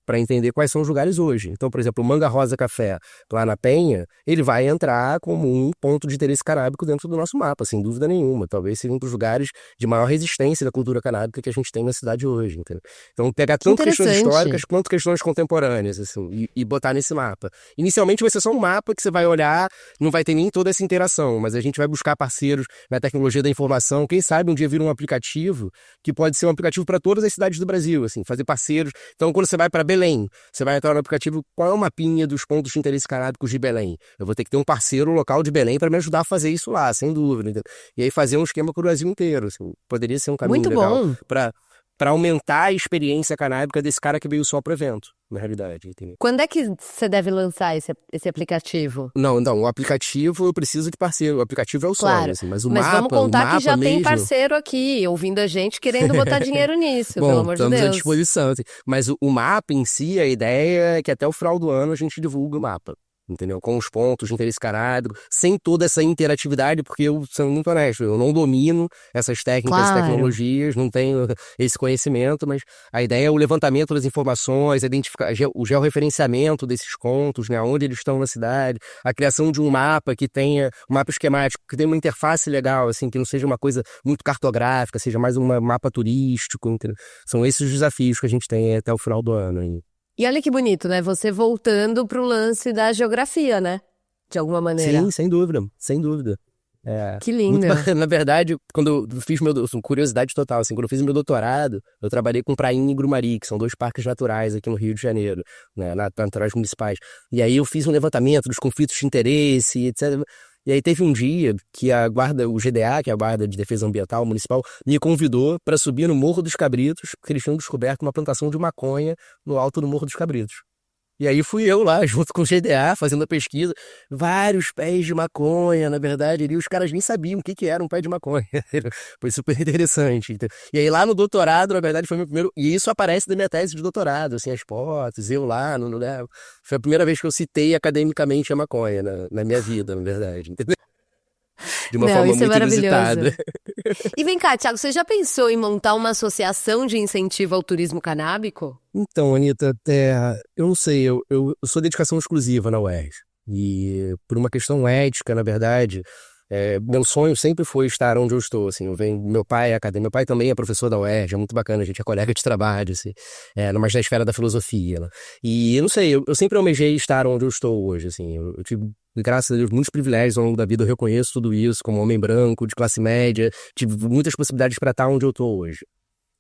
para entender quais são os lugares hoje. Então, por exemplo, o Manga Rosa Café, lá na Penha, ele vai entrar como um ponto de interesse canábico dentro do nosso mapa, sem dúvida nenhuma. Talvez seja um dos lugares de maior resistência da cultura canábica que a gente tem na cidade hoje, entendeu? Então, pegar tanto questões históricas quanto questões contemporâneas, assim, e botar nesse mapa. Inicialmente vai ser só um mapa que você vai olhar, não vai ter nem toda essa interação, mas a gente vai buscar parceiros na tecnologia da informação. Quem sabe um dia vira um aplicativo que pode ser um aplicativo para todas as cidades do Brasil, assim, fazer parceiros. Então, quando você vai para Belém, você vai entrar no aplicativo, qual é o mapinha dos pontos de interesse canábicos de Belém? Eu vou ter que ter um parceiro local de Belém para me ajudar a fazer isso lá, sem dúvida. Entendeu? E aí fazer um esquema para o Brasil inteiro. Assim, poderia ser um caminho muito legal bom para aumentar a experiência canábica desse cara que veio só pro evento, na realidade. Entendeu? Quando é que você deve lançar esse aplicativo? Não, o aplicativo eu preciso de parceiro. O aplicativo é o sonho, assim, mas o mas mapa... vamos contar que já mesmo... tem parceiro aqui, ouvindo a gente, querendo botar dinheiro nisso, Bom, pelo amor de Deus. estamos à disposição. Assim, mas o mapa em si, a ideia é que até o final do ano a gente divulgue o mapa. Entendeu? Com os pontos de interesse canábico, sem toda essa interatividade, porque eu, sendo muito honesto, eu não domino essas técnicas e tecnologias, não tenho esse conhecimento, mas a ideia é o levantamento das informações, identificar o georreferenciamento desses pontos, né, onde eles estão na cidade, a criação de um mapa que tenha, um mapa esquemático, que tenha uma interface legal, assim, que não seja uma coisa muito cartográfica, seja mais um mapa turístico, entendeu? São esses os desafios que a gente tem até o final do ano aí. E olha que bonito, né? Você voltando pro lance da geografia, né? De alguma maneira. Sim, sem dúvida, sem dúvida. Que lindo. Na verdade, quando eu fiz curiosidade total, assim, quando eu fiz meu doutorado, eu trabalhei com Prainha e Grumari, que são 2 parques naturais aqui no Rio de Janeiro, né, naturais municipais. E aí eu fiz um levantamento dos conflitos de interesse, etc. E aí teve um dia que o GDA, que é a Guarda de Defesa Ambiental Municipal, me convidou para subir no Morro dos Cabritos, porque eles tinham descoberto uma plantação de maconha no alto do Morro dos Cabritos. E aí fui eu lá, junto com o GDA, fazendo a pesquisa, vários pés de maconha, na verdade, ali os caras nem sabiam o que era um pé de maconha. Foi super interessante. Então. E aí lá no doutorado, na verdade, foi meu primeiro... E isso aparece da minha tese de doutorado, assim, as fotos, eu lá, foi a primeira vez que eu citei academicamente a maconha na minha vida, na verdade, entendeu? De uma forma muito inusitada. E vem cá, Thiago, você já pensou em montar uma associação de incentivo ao turismo canábico? Então, Anitta, eu não sei, eu sou dedicação exclusiva na UERJ. E por uma questão ética, na verdade, meu sonho sempre foi estar onde eu estou. Assim, meu pai é acadêmico, meu pai também é professor da UERJ, é muito bacana, a gente é colega de trabalho, assim, mas na esfera da filosofia. Né? E eu não sei, eu sempre almejei estar onde eu estou hoje. Assim, eu tive, graças a Deus, muitos privilégios ao longo da vida, eu reconheço tudo isso como homem branco, de classe média, tive muitas possibilidades para estar onde eu estou hoje.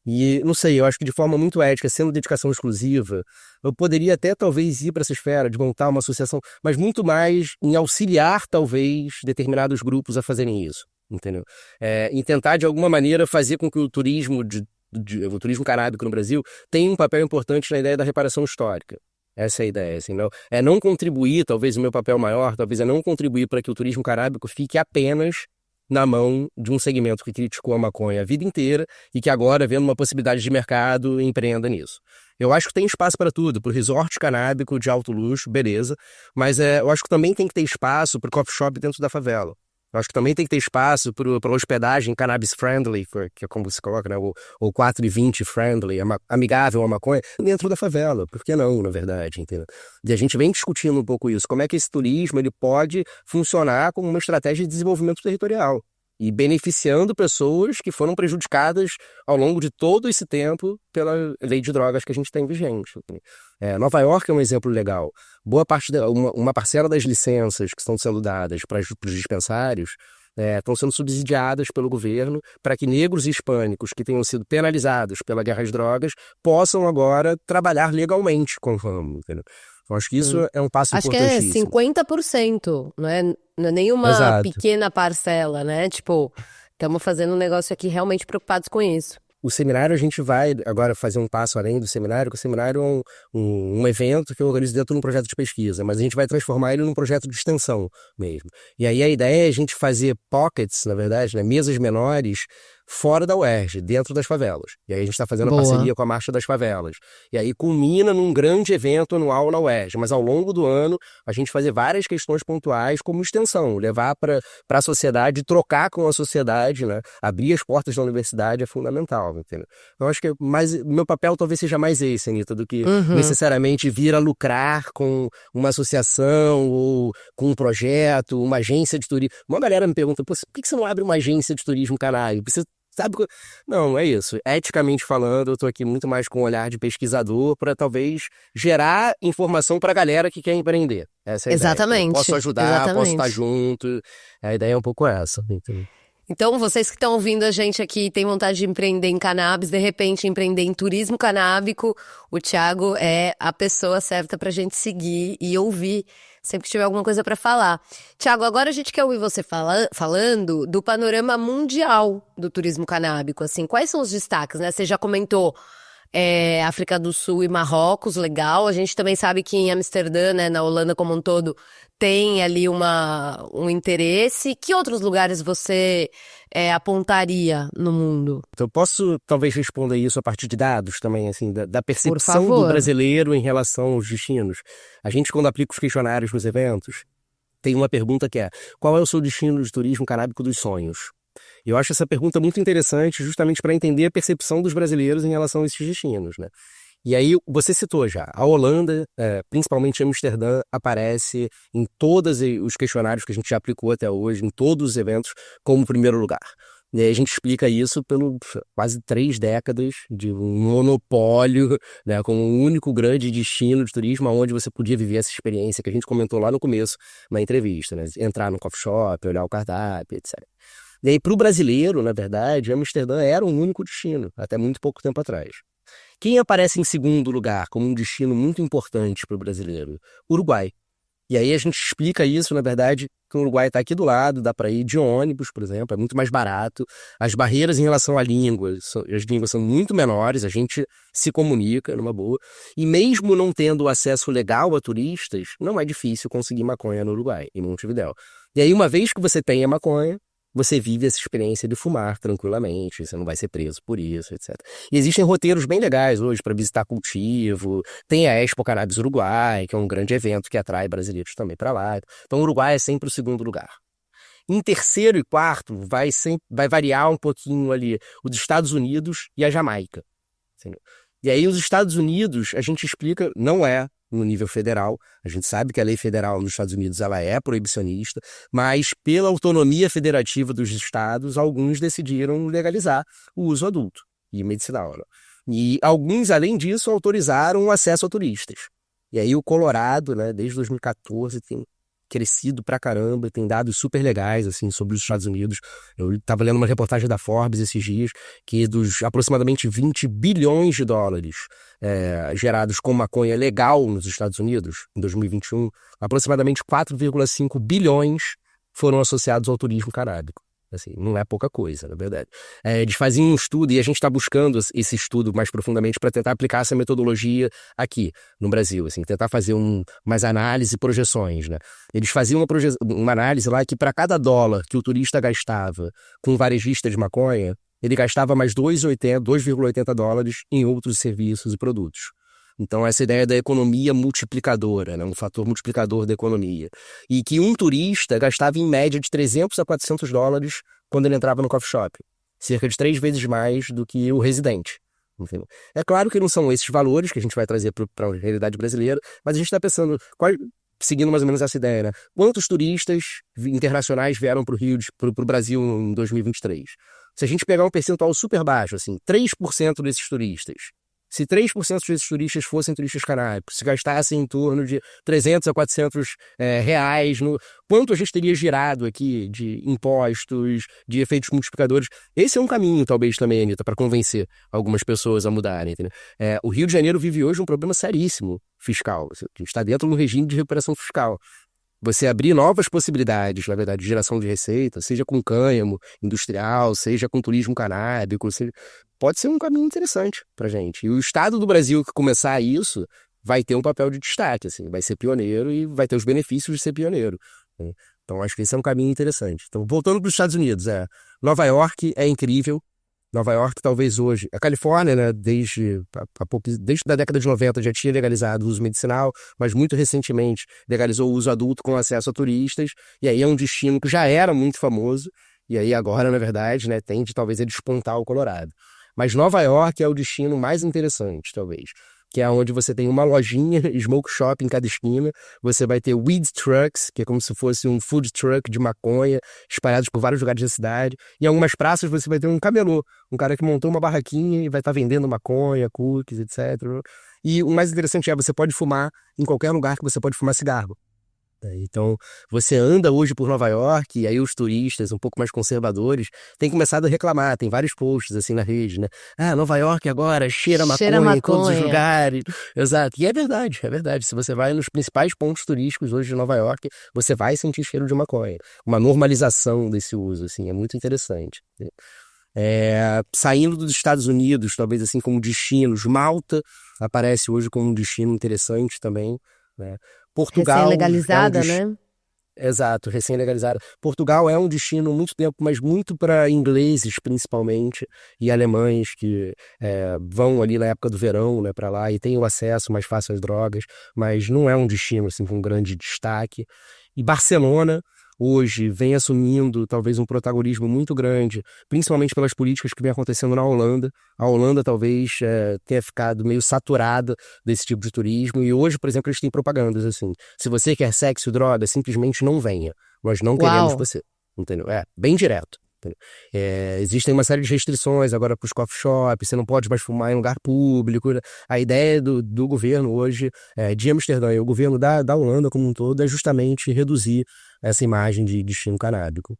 E, não sei, eu acho que de forma muito ética, sendo dedicação exclusiva, eu poderia até talvez ir para essa esfera de montar uma associação, mas muito mais em auxiliar talvez determinados grupos a fazerem isso, entendeu? Em tentar de alguma maneira fazer com que o turismo o turismo canábico no Brasil tenha um papel importante na ideia da reparação histórica. Essa é a ideia, assim, não? É não contribuir, talvez o meu papel maior, talvez é não contribuir para que o turismo canábico fique apenas na mão de um segmento que criticou a maconha a vida inteira e que agora, vendo uma possibilidade de mercado, empreenda nisso. Eu acho que tem espaço para tudo, para o resort canábico de alto luxo, beleza, mas eu acho que também tem que ter espaço para o coffee shop dentro da favela. Eu acho que também tem que ter espaço para hospedagem cannabis friendly, que é como se coloca, né? Ou 4,20 friendly, amigável à maconha, dentro da favela. Por que não, na verdade? Entendeu? E a gente vem discutindo um pouco isso. Como é que esse turismo ele pode funcionar como uma estratégia de desenvolvimento territorial e beneficiando pessoas que foram prejudicadas ao longo de todo esse tempo pela lei de drogas que a gente tem vigente. Nova York é um exemplo legal. Boa parte, uma parcela das licenças que estão sendo dadas para os dispensários estão sendo subsidiadas pelo governo para que negros e hispânicos que tenham sido penalizados pela guerra às drogas possam agora trabalhar legalmente com o ramo, entendeu? Eu acho que isso é um passo importantíssimo. Acho que é 50%, não é nenhuma Exato. pequena parcela, né? Tipo, estamos fazendo um negócio aqui realmente preocupados com isso. O seminário, a gente vai agora fazer um passo além do seminário, que o seminário é um evento que eu organizo dentro de um projeto de pesquisa, mas a gente vai transformar ele num projeto de extensão mesmo. E aí a ideia é a gente fazer pockets, na verdade, né, mesas menores, fora da UERJ, dentro das favelas. E aí a gente está fazendo a parceria com a Marcha das Favelas. E aí culmina num grande evento anual na UERJ. Mas ao longo do ano, a gente fazer várias questões pontuais como extensão, levar para a sociedade, trocar com a sociedade, né? Abrir as portas da universidade é fundamental, entendeu? Eu acho que meu papel talvez seja mais esse, Anitta, do que necessariamente vir a lucrar com uma associação ou com um projeto, uma agência de turismo. Uma galera me pergunta, por que você não abre uma agência de turismo canábico? Você sabe? Não, é isso. Eticamente falando, eu estou aqui muito mais com um olhar de pesquisador para talvez gerar informação para a galera que quer empreender. Essa é a Exatamente. ideia. Eu posso ajudar, Exatamente. posso estar junto. A ideia é um pouco essa. Então, vocês que estão ouvindo a gente aqui, tem vontade de empreender em cannabis, de repente empreender em turismo canábico, o Thiago é a pessoa certa pra gente seguir e ouvir sempre que tiver alguma coisa pra falar. Thiago, agora a gente quer ouvir você falando do panorama mundial do turismo canábico, assim, quais são os destaques, né? Você já comentou África do Sul e Marrocos, legal. A gente também sabe que em Amsterdã, né, na Holanda como um todo, tem ali um interesse. Que outros lugares você apontaria no mundo? Então, eu posso talvez responder isso a partir de dados também, assim, da percepção favor. do brasileiro em relação aos destinos. A gente, quando aplica os questionários nos eventos, tem uma pergunta que é: qual é o seu destino de turismo canábico dos sonhos? E eu acho essa pergunta muito interessante justamente para entender a percepção dos brasileiros em relação a esses destinos, né? E aí, você citou já, a Holanda, principalmente Amsterdã, aparece em todos os questionários que a gente já aplicou até hoje, em todos os eventos, como primeiro lugar. E aí a gente explica isso pelo quase 3 décadas de um monopólio, né, como um único grande destino de turismo onde você podia viver essa experiência que a gente comentou lá no começo, na entrevista, né? Entrar no coffee shop, olhar o cardápio, etc. E aí, para o brasileiro, na verdade, Amsterdã era um único destino, até muito pouco tempo atrás. Quem aparece em segundo lugar como um destino muito importante para o brasileiro? Uruguai. E aí a gente explica isso, na verdade, que o Uruguai está aqui do lado, dá para ir de ônibus, por exemplo, é muito mais barato. As barreiras em relação à língua, as línguas são muito menores, a gente se comunica numa boa. E mesmo não tendo acesso legal a turistas, não é difícil conseguir maconha no Uruguai, em Montevidéu. E aí, uma vez que você tem a maconha, você vive essa experiência de fumar tranquilamente, você não vai ser preso por isso, etc. E existem roteiros bem legais hoje para visitar cultivo, tem a Expo Cannabis Uruguai, que é um grande evento que atrai brasileiros também para lá. Então o Uruguai é sempre o segundo lugar. Em terceiro e quarto vai variar um pouquinho ali os Estados Unidos e a Jamaica. Entendeu? E aí os Estados Unidos, a gente explica, não é no nível federal. A gente sabe que a lei federal nos Estados Unidos ela é proibicionista, mas pela autonomia federativa dos estados, alguns decidiram legalizar o uso adulto e medicinal. Né? E alguns, além disso, autorizaram o acesso a turistas. E aí o Colorado, né, desde 2014, tem crescido pra caramba, tem dados super legais, assim, sobre os Estados Unidos. Eu estava lendo uma reportagem da Forbes esses dias, que dos aproximadamente 20 bilhões de dólares gerados com maconha legal nos Estados Unidos, em 2021, aproximadamente 4,5 bilhões foram associados ao turismo canábico. Assim, não é pouca coisa, na verdade. Eles faziam um estudo, e a gente está buscando esse estudo mais profundamente para tentar aplicar essa metodologia aqui no Brasil, assim, tentar fazer umas análises e projeções, né? Eles faziam uma análise lá que para cada dólar que o turista gastava com um varejista de maconha, ele gastava mais 2,80 dólares em outros serviços e produtos. Então, essa ideia da economia multiplicadora, né? Um fator multiplicador da economia. E que um turista gastava em média de 300 a 400 dólares quando ele entrava no coffee shop. Cerca de 3 vezes mais do que o residente. Entendeu? É claro que não são esses valores que a gente vai trazer para a realidade brasileira, mas a gente está pensando, seguindo mais ou menos essa ideia, né? Quantos turistas internacionais vieram para o Brasil em 2023? Se a gente pegar um percentual super baixo, assim, 3% desses turistas, se 3% desses turistas fossem turistas canábicos, se gastassem em torno de 300 a 400 reais, quanto a gente teria girado aqui de impostos, de efeitos multiplicadores? Esse é um caminho, talvez, também, Anitta, para convencer algumas pessoas a mudarem. Entendeu? O Rio de Janeiro vive hoje um problema seríssimo fiscal. Está dentro de um regime de recuperação fiscal. Você abrir novas possibilidades, na verdade, de geração de receita, seja com cânhamo industrial, seja com turismo canábico, pode ser um caminho interessante pra gente. E o Estado do Brasil que começar isso vai ter um papel de destaque, assim, vai ser pioneiro e vai ter os benefícios de ser pioneiro. Né? Então, acho que esse é um caminho interessante. Então, voltando para os Estados Unidos, Nova York é incrível. Nova York, talvez hoje... A Califórnia, né, desde a década de 90 já tinha legalizado o uso medicinal, mas muito recentemente legalizou o uso adulto com acesso a turistas, e aí é um destino que já era muito famoso, e aí agora, na verdade, né, tende talvez a despontar o Colorado. Mas Nova York é o destino mais interessante, talvez, que é onde você tem uma lojinha, smoke shop em cada esquina, você vai ter weed trucks, que é como se fosse um food truck de maconha, espalhados por vários lugares da cidade. Em algumas praças você vai ter um camelô, um cara que montou uma barraquinha e vai estar vendendo maconha, cookies, etc. E o mais interessante você pode fumar em qualquer lugar que você pode fumar cigarro. Então, você anda hoje por Nova York e aí os turistas um pouco mais conservadores têm começado a reclamar, tem vários posts assim na rede, né? Nova York agora cheira maconha em todos os lugares. Exato. E é verdade. Se você vai nos principais pontos turísticos hoje de Nova York, você vai sentir cheiro de maconha. Uma normalização desse uso, assim, é muito interessante. Saindo dos Estados Unidos, talvez assim como destinos, Malta aparece hoje como um destino interessante também, né? Portugal recém-legalizada, né? Exato, recém-legalizada. Portugal é um destino há muito tempo, mas muito para ingleses, principalmente, e alemães que vão ali na época do verão, né, para lá e têm o acesso mais fácil às drogas, mas não é um destino assim, com um grande destaque. E Barcelona hoje vem assumindo talvez um protagonismo muito grande, principalmente pelas políticas que vem acontecendo na Holanda. A Holanda talvez tenha ficado meio saturada desse tipo de turismo e hoje, por exemplo, eles têm propagandas assim, se você quer sexo e droga, simplesmente não venha, nós não queremos você, entendeu? Bem direto. Existem uma série de restrições agora para os coffee shops, você não pode mais fumar em lugar público. A ideia do governo hoje, de Amsterdã e o governo da Holanda como um todo, é justamente reduzir essa imagem de destino canábico.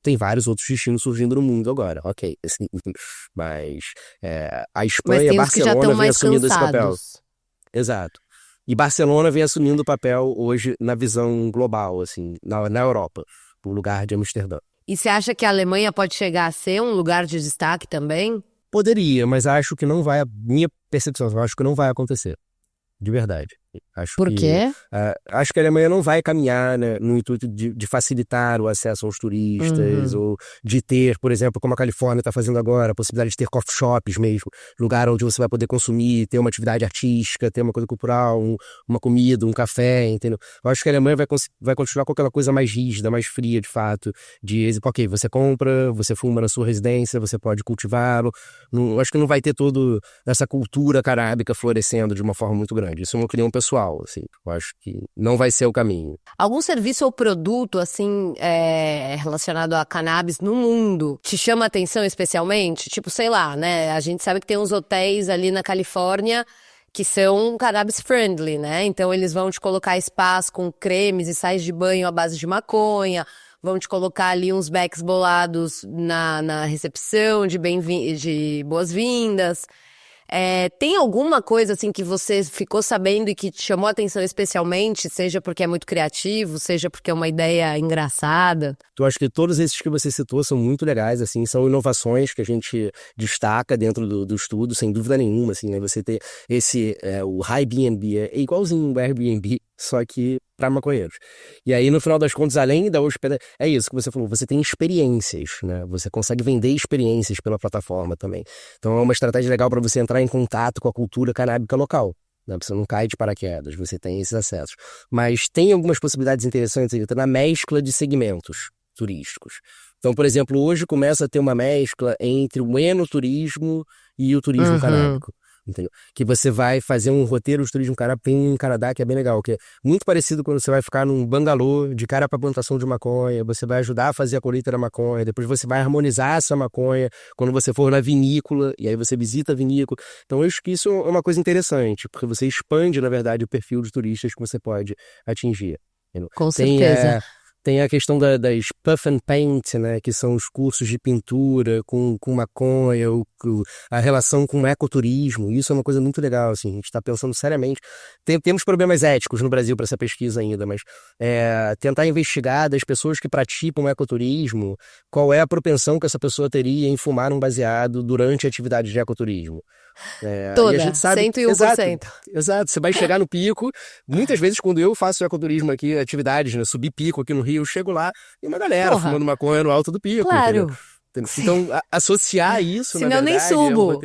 Tem vários outros destinos surgindo no mundo agora, ok. Assim, mas a Espanha, Barcelona vem assumindo esse papel. Exato. E Barcelona vem assumindo o papel hoje na visão global, assim, na Europa, no lugar de Amsterdã. E você acha que a Alemanha pode chegar a ser um lugar de destaque também? Poderia, mas acho que não vai, minha percepção, eu acho que não vai acontecer, de verdade. Por quê? Acho que a Alemanha não vai caminhar, né, no intuito de facilitar o acesso aos turistas, ou de ter, por exemplo, como a Califórnia está fazendo agora, a possibilidade de ter coffee shops mesmo, lugar onde você vai poder consumir, ter uma atividade artística, ter uma coisa cultural, uma comida, um café, entendeu? Eu acho que a Alemanha vai continuar com aquela coisa mais rígida, mais fria, de fato, ok, você compra, você fuma na sua residência, você pode cultivá-lo. Eu acho que não vai ter toda essa cultura canábica florescendo de uma forma muito grande. Isso é uma opinião pessoal, assim, eu acho que não vai ser o caminho. Algum serviço ou produto, assim, relacionado a cannabis no mundo te chama a atenção especialmente? Tipo, sei lá, né? A gente sabe que tem uns hotéis ali na Califórnia que são cannabis friendly, né? Então eles vão te colocar spas com cremes e sais de banho à base de maconha, vão te colocar ali uns backs bolados na recepção de boas-vindas. Tem alguma coisa assim que você ficou sabendo e que te chamou a atenção especialmente, seja porque é muito criativo, seja porque é uma ideia engraçada? Eu acho que todos esses que você citou são muito legais, assim, são inovações que a gente destaca dentro do estudo, sem dúvida nenhuma, assim, né? Você ter o Airbnb, é igualzinho o Airbnb, só que para maconheiros. E aí, no final das contas, além da hospedagem, é isso que você falou, você tem experiências, né? Você consegue vender experiências pela plataforma também. Então é uma estratégia legal para você entrar em contato com a cultura canábica local. Né? Você não cai de paraquedas, você tem esses acessos. Mas tem algumas possibilidades interessantes na mescla de segmentos turísticos. Então, por exemplo, hoje começa a ter uma mescla entre o enoturismo e o turismo canábico. Entendeu? Que você vai fazer um roteiro de turismo canábico em Canadá, que é bem legal, que é muito parecido quando você vai ficar num bangalô de cara para plantação de maconha, você vai ajudar a fazer a colheita da maconha, depois você vai harmonizar essa maconha quando você for na vinícola, e aí você visita a vinícola. Então eu acho que isso é uma coisa interessante, porque você expande, na verdade, o perfil de turistas que você pode atingir. Entendeu? Com certeza. Tem a questão das puff and paint, né, que são os cursos de pintura com maconha, a relação com o ecoturismo. Isso é uma coisa muito legal, assim, a gente está pensando seriamente. Temos problemas éticos no Brasil para essa pesquisa ainda, mas tentar investigar das pessoas que praticam ecoturismo, qual é a propensão que essa pessoa teria em fumar um baseado durante a atividade de ecoturismo. Toda, e a gente sabe, 101%. Exato, você vai chegar no pico. Muitas vezes, quando eu faço ecoturismo aqui, atividades, né, subir pico aqui no Rio, eu chego lá e uma galera fumando maconha no alto do pico. Claro. Entendeu? Então, associar isso, senão na verdade... nem subo.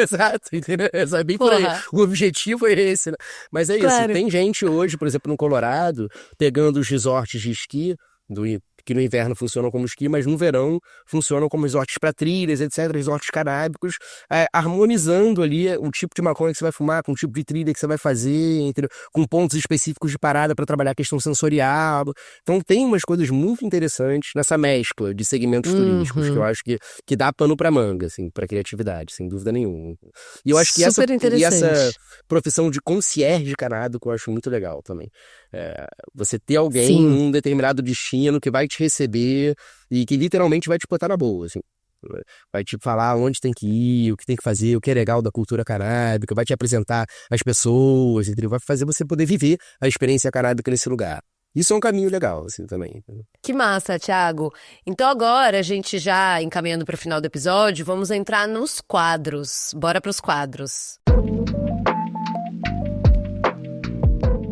Exato, entendeu? É bem por aí. O objetivo é esse, né? Mas é isso, tem gente hoje, por exemplo, no Colorado, pegando os resorts de esqui, que no inverno funcionam como esqui, mas no verão funcionam como resorts para trilhas, etc., resorts canábicos, harmonizando ali o tipo de maconha que você vai fumar, com o tipo de trilha que você vai fazer, entendeu? Com pontos específicos de parada para trabalhar a questão sensorial. Então tem umas coisas muito interessantes nessa mescla de segmentos turísticos, que eu acho que dá pano para manga, assim, para criatividade, sem dúvida nenhuma. E eu acho que essa profissão de concierge canábico eu acho muito legal também. Você ter alguém em um determinado destino que vai te receber e que literalmente vai te botar na boa, assim. Vai te falar onde tem que ir, o que tem que fazer, o que é legal da cultura canábica, vai te apresentar as pessoas, entendeu? Vai fazer você poder viver a experiência canábica nesse lugar. Isso é um caminho legal, assim, também. Que massa, Thiago. Então agora, a gente já encaminhando para o final do episódio, vamos entrar nos quadros. Bora para os quadros.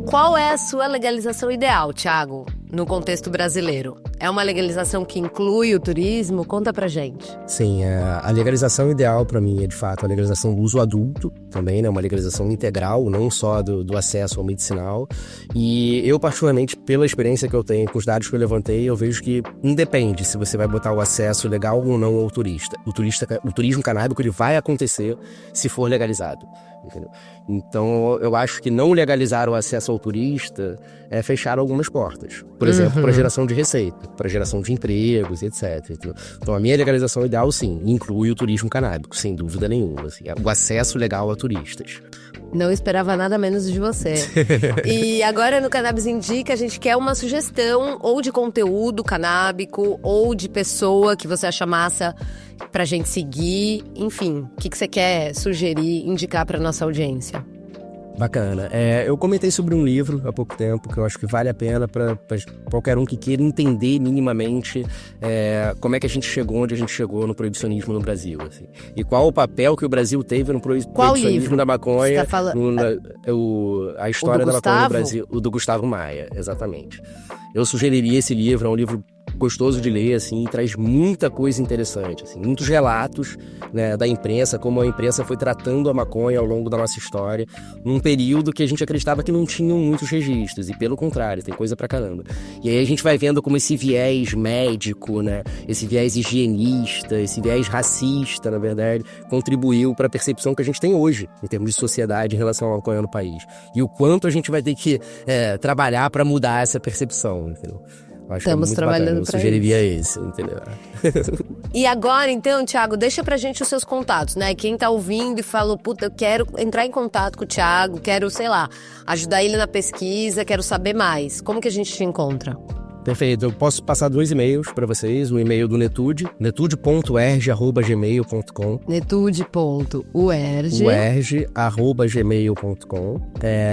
Qual é a sua legalização ideal, Thiago, no contexto brasileiro? É uma legalização que inclui o turismo? Conta pra gente. Sim, a legalização ideal para mim é, de fato, a legalização do uso adulto também, né? Uma legalização integral, não só do acesso ao medicinal. E eu, particularmente, pela experiência que eu tenho com os dados que eu levantei, eu vejo que independe se você vai botar o acesso legal ou não ao turista. O turismo canábico ele vai acontecer se for legalizado. Entendeu? Então, eu acho que não legalizar o acesso ao turista é fechar algumas portas. Por exemplo, para geração de receita, para geração de empregos, etc. Entendeu? Então, a minha legalização ideal, sim, inclui o turismo canábico, sem dúvida nenhuma. Assim, o acesso legal a turistas. Não esperava nada menos de você. E agora no Cannabis Indica a gente quer uma sugestão ou de conteúdo canábico ou de pessoa que você acha massa pra gente seguir. Enfim, o que você quer sugerir, indicar pra nossa audiência? Bacana. Eu comentei sobre um livro há pouco tempo que eu acho que vale a pena para qualquer um que queira entender minimamente como é que a gente chegou onde a gente chegou no proibicionismo no Brasil. Assim. E qual o papel que o Brasil teve no proibicionismo da maconha, Você tá falando... a história da maconha no Brasil, o do Gustavo Maia, exatamente. Eu sugeriria esse livro, é um livro gostoso de ler, assim, e traz muita coisa interessante, assim, muitos relatos, né, da imprensa, como a imprensa foi tratando a maconha ao longo da nossa história, num período que a gente acreditava que não tinham muitos registros, e pelo contrário, tem coisa pra caramba. E aí a gente vai vendo como esse viés médico, né, esse viés higienista, esse viés racista, na verdade, contribuiu para a percepção que a gente tem hoje, em termos de sociedade em relação à maconha no país. E o quanto a gente vai ter que trabalhar para mudar essa percepção, entendeu? Acho Estamos que é muito trabalhando bacana. Eu pra sugeriria esse, entendeu? E agora, então, Thiago, deixa pra gente os seus contatos, né? Quem tá ouvindo e falou, puta, eu quero entrar em contato com o Thiago, quero, sei lá, ajudar ele na pesquisa, quero saber mais. Como que a gente te encontra? Perfeito, eu posso passar 2 e-mails para vocês, o e-mail do Netude, netude.erg@gmail.com, netude.uerg@gmail.com,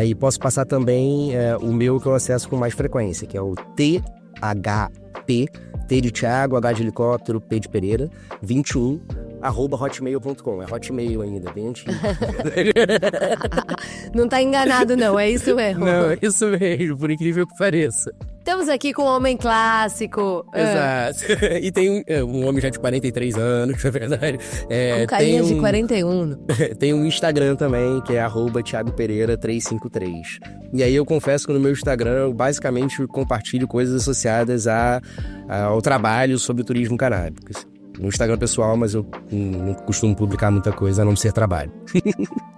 e posso passar também o meu que eu acesso com mais frequência, que é o THP, T de Thiago, H de helicóptero, P de Pereira, 21, @hotmail.com. É Hotmail ainda, bem antigo. Não tá enganado, não, é isso mesmo. Não, é isso mesmo, por incrível que pareça. Estamos aqui com um homem clássico. Exato. E tem um homem já de 43 anos, na verdade. Um carinha de 41. Tem um Instagram também, que é @thiagopereira353. E aí eu confesso que no meu Instagram eu basicamente compartilho coisas associadas ao trabalho sobre o turismo canábico. No Instagram pessoal, mas eu não costumo publicar muita coisa, a não ser trabalho.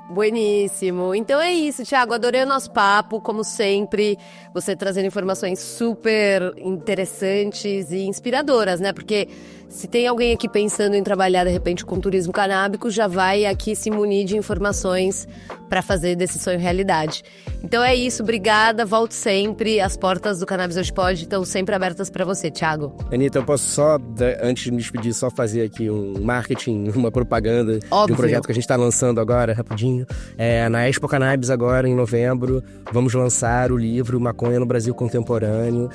Bueníssimo. Então é isso, Thiago. Adorei o nosso papo, como sempre. Você trazendo informações super interessantes e inspiradoras, né? Porque se tem alguém aqui pensando em trabalhar, de repente, com turismo canábico, já vai aqui se munir de informações para fazer desse sonho realidade. Então é isso. Obrigada. Volte sempre. As portas do Cannabis Hoje Pode estão sempre abertas para você, Thiago. Anitta, eu posso só, antes de me despedir, só fazer aqui um marketing, uma propaganda Óbvio. De um projeto que a gente está lançando agora, rapidinho. Na Expo Cannabis agora, em novembro, vamos lançar o livro Maconha no Brasil Contemporâneo,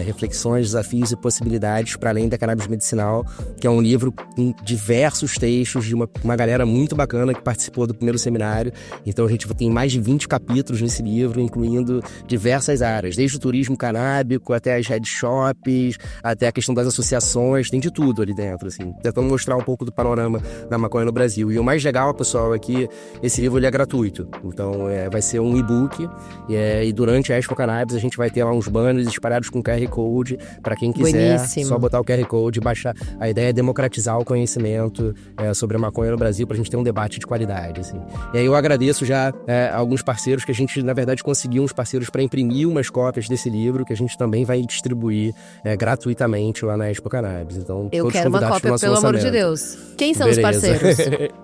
Reflexões, Desafios e Possibilidades para além da Cannabis Medicinal, que é um livro com diversos textos de uma galera muito bacana que participou do primeiro seminário. Então a gente tem mais de 20 capítulos nesse livro, incluindo diversas áreas, desde o turismo canábico até as head shops, até a questão das associações, tem de tudo ali dentro, assim, tentando mostrar um pouco do panorama da maconha no Brasil. E o mais legal, pessoal, é que esse livro ele é gratuito, então vai ser um e-book e durante a Expo Cannabis a gente vai ter lá uns banners espalhados com QR Code para quem quiser. Bueníssimo. Só botar o QR Code e baixar. A ideia é democratizar o conhecimento sobre a maconha no Brasil, pra gente ter um debate de qualidade, assim. E aí eu agradeço já alguns parceiros que a gente, na verdade, conseguiu uns parceiros para imprimir umas cópias desse livro que a gente também vai distribuir gratuitamente lá na Expo Cannabis. Então, Eu todos quero uma convidados pro cópia, nosso pelo amor de lançamento. Deus. Quem são Beleza. os parceiros?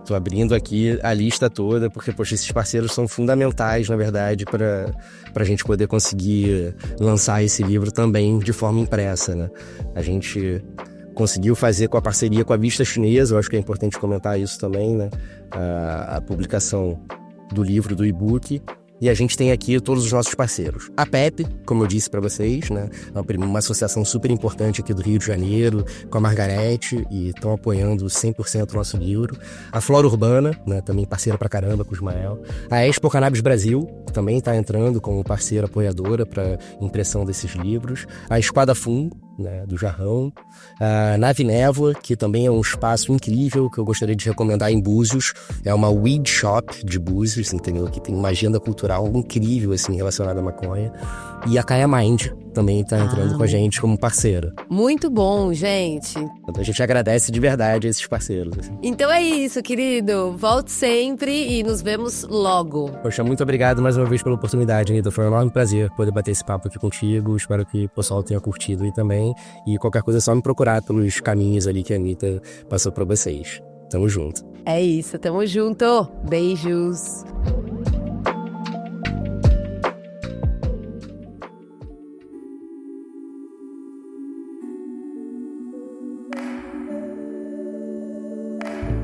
Tô abrindo aqui a lista toda, porque, poxa, esses parceiros são fundamentais, na verdade, pra gente poder conseguir lançar esse livro também de forma impressa, né? A gente conseguiu fazer com a parceria com a Vista Chinesa, eu acho que é importante comentar isso também, né? A publicação do livro, do e-book. E a gente tem aqui todos os nossos parceiros. A PEP, como eu disse para vocês, né? É uma associação super importante aqui do Rio de Janeiro, com a Margarete, e estão apoiando 100% o nosso livro. A Flora Urbana, né? Também parceira pra caramba com o Ismael. A Expo Cannabis Brasil, que também está entrando como parceira apoiadora para impressão desses livros. A Esquadra Fum, né, do Jarrão. A Nave Névoa, que também é um espaço incrível que eu gostaria de recomendar em Búzios. É uma weed shop de Búzios, entendeu? Que tem uma agenda cultural incrível, assim, relacionada à maconha. E a Kaya Mind também está entrando com a gente como parceira. Muito bom, gente. Então a gente agradece de verdade a esses parceiros, assim. Então é isso, querido. Volte sempre e nos vemos logo. Poxa, muito obrigado mais uma vez pela oportunidade, Anitta. Foi um enorme prazer poder bater esse papo aqui contigo. Espero que o pessoal tenha curtido aí também. E qualquer coisa é só me procurar pelos caminhos ali que a Anitta passou pra vocês. Tamo junto. É isso, tamo junto. Beijos.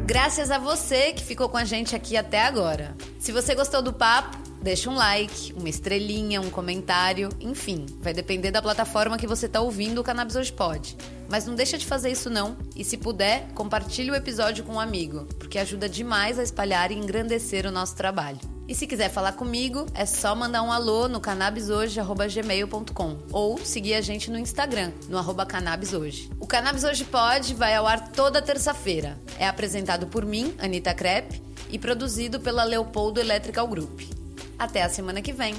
Graças a você que ficou com a gente aqui até agora. Se você gostou do papo, deixa um like, uma estrelinha, um comentário, enfim, vai depender da plataforma que você está ouvindo o Cannabis Hoje Pode. Mas não deixa de fazer isso não, e se puder, compartilhe o episódio com um amigo, porque ajuda demais a espalhar e engrandecer o nosso trabalho. E se quiser falar comigo, é só mandar um alô no cannabishoje@gmail.com ou seguir a gente no Instagram, no @cannabishoje. O Cannabis Hoje Pode vai ao ar toda terça-feira. É apresentado por mim, Anitta Crepe, e produzido pela Leopoldo Electrical Group. Até a semana que vem.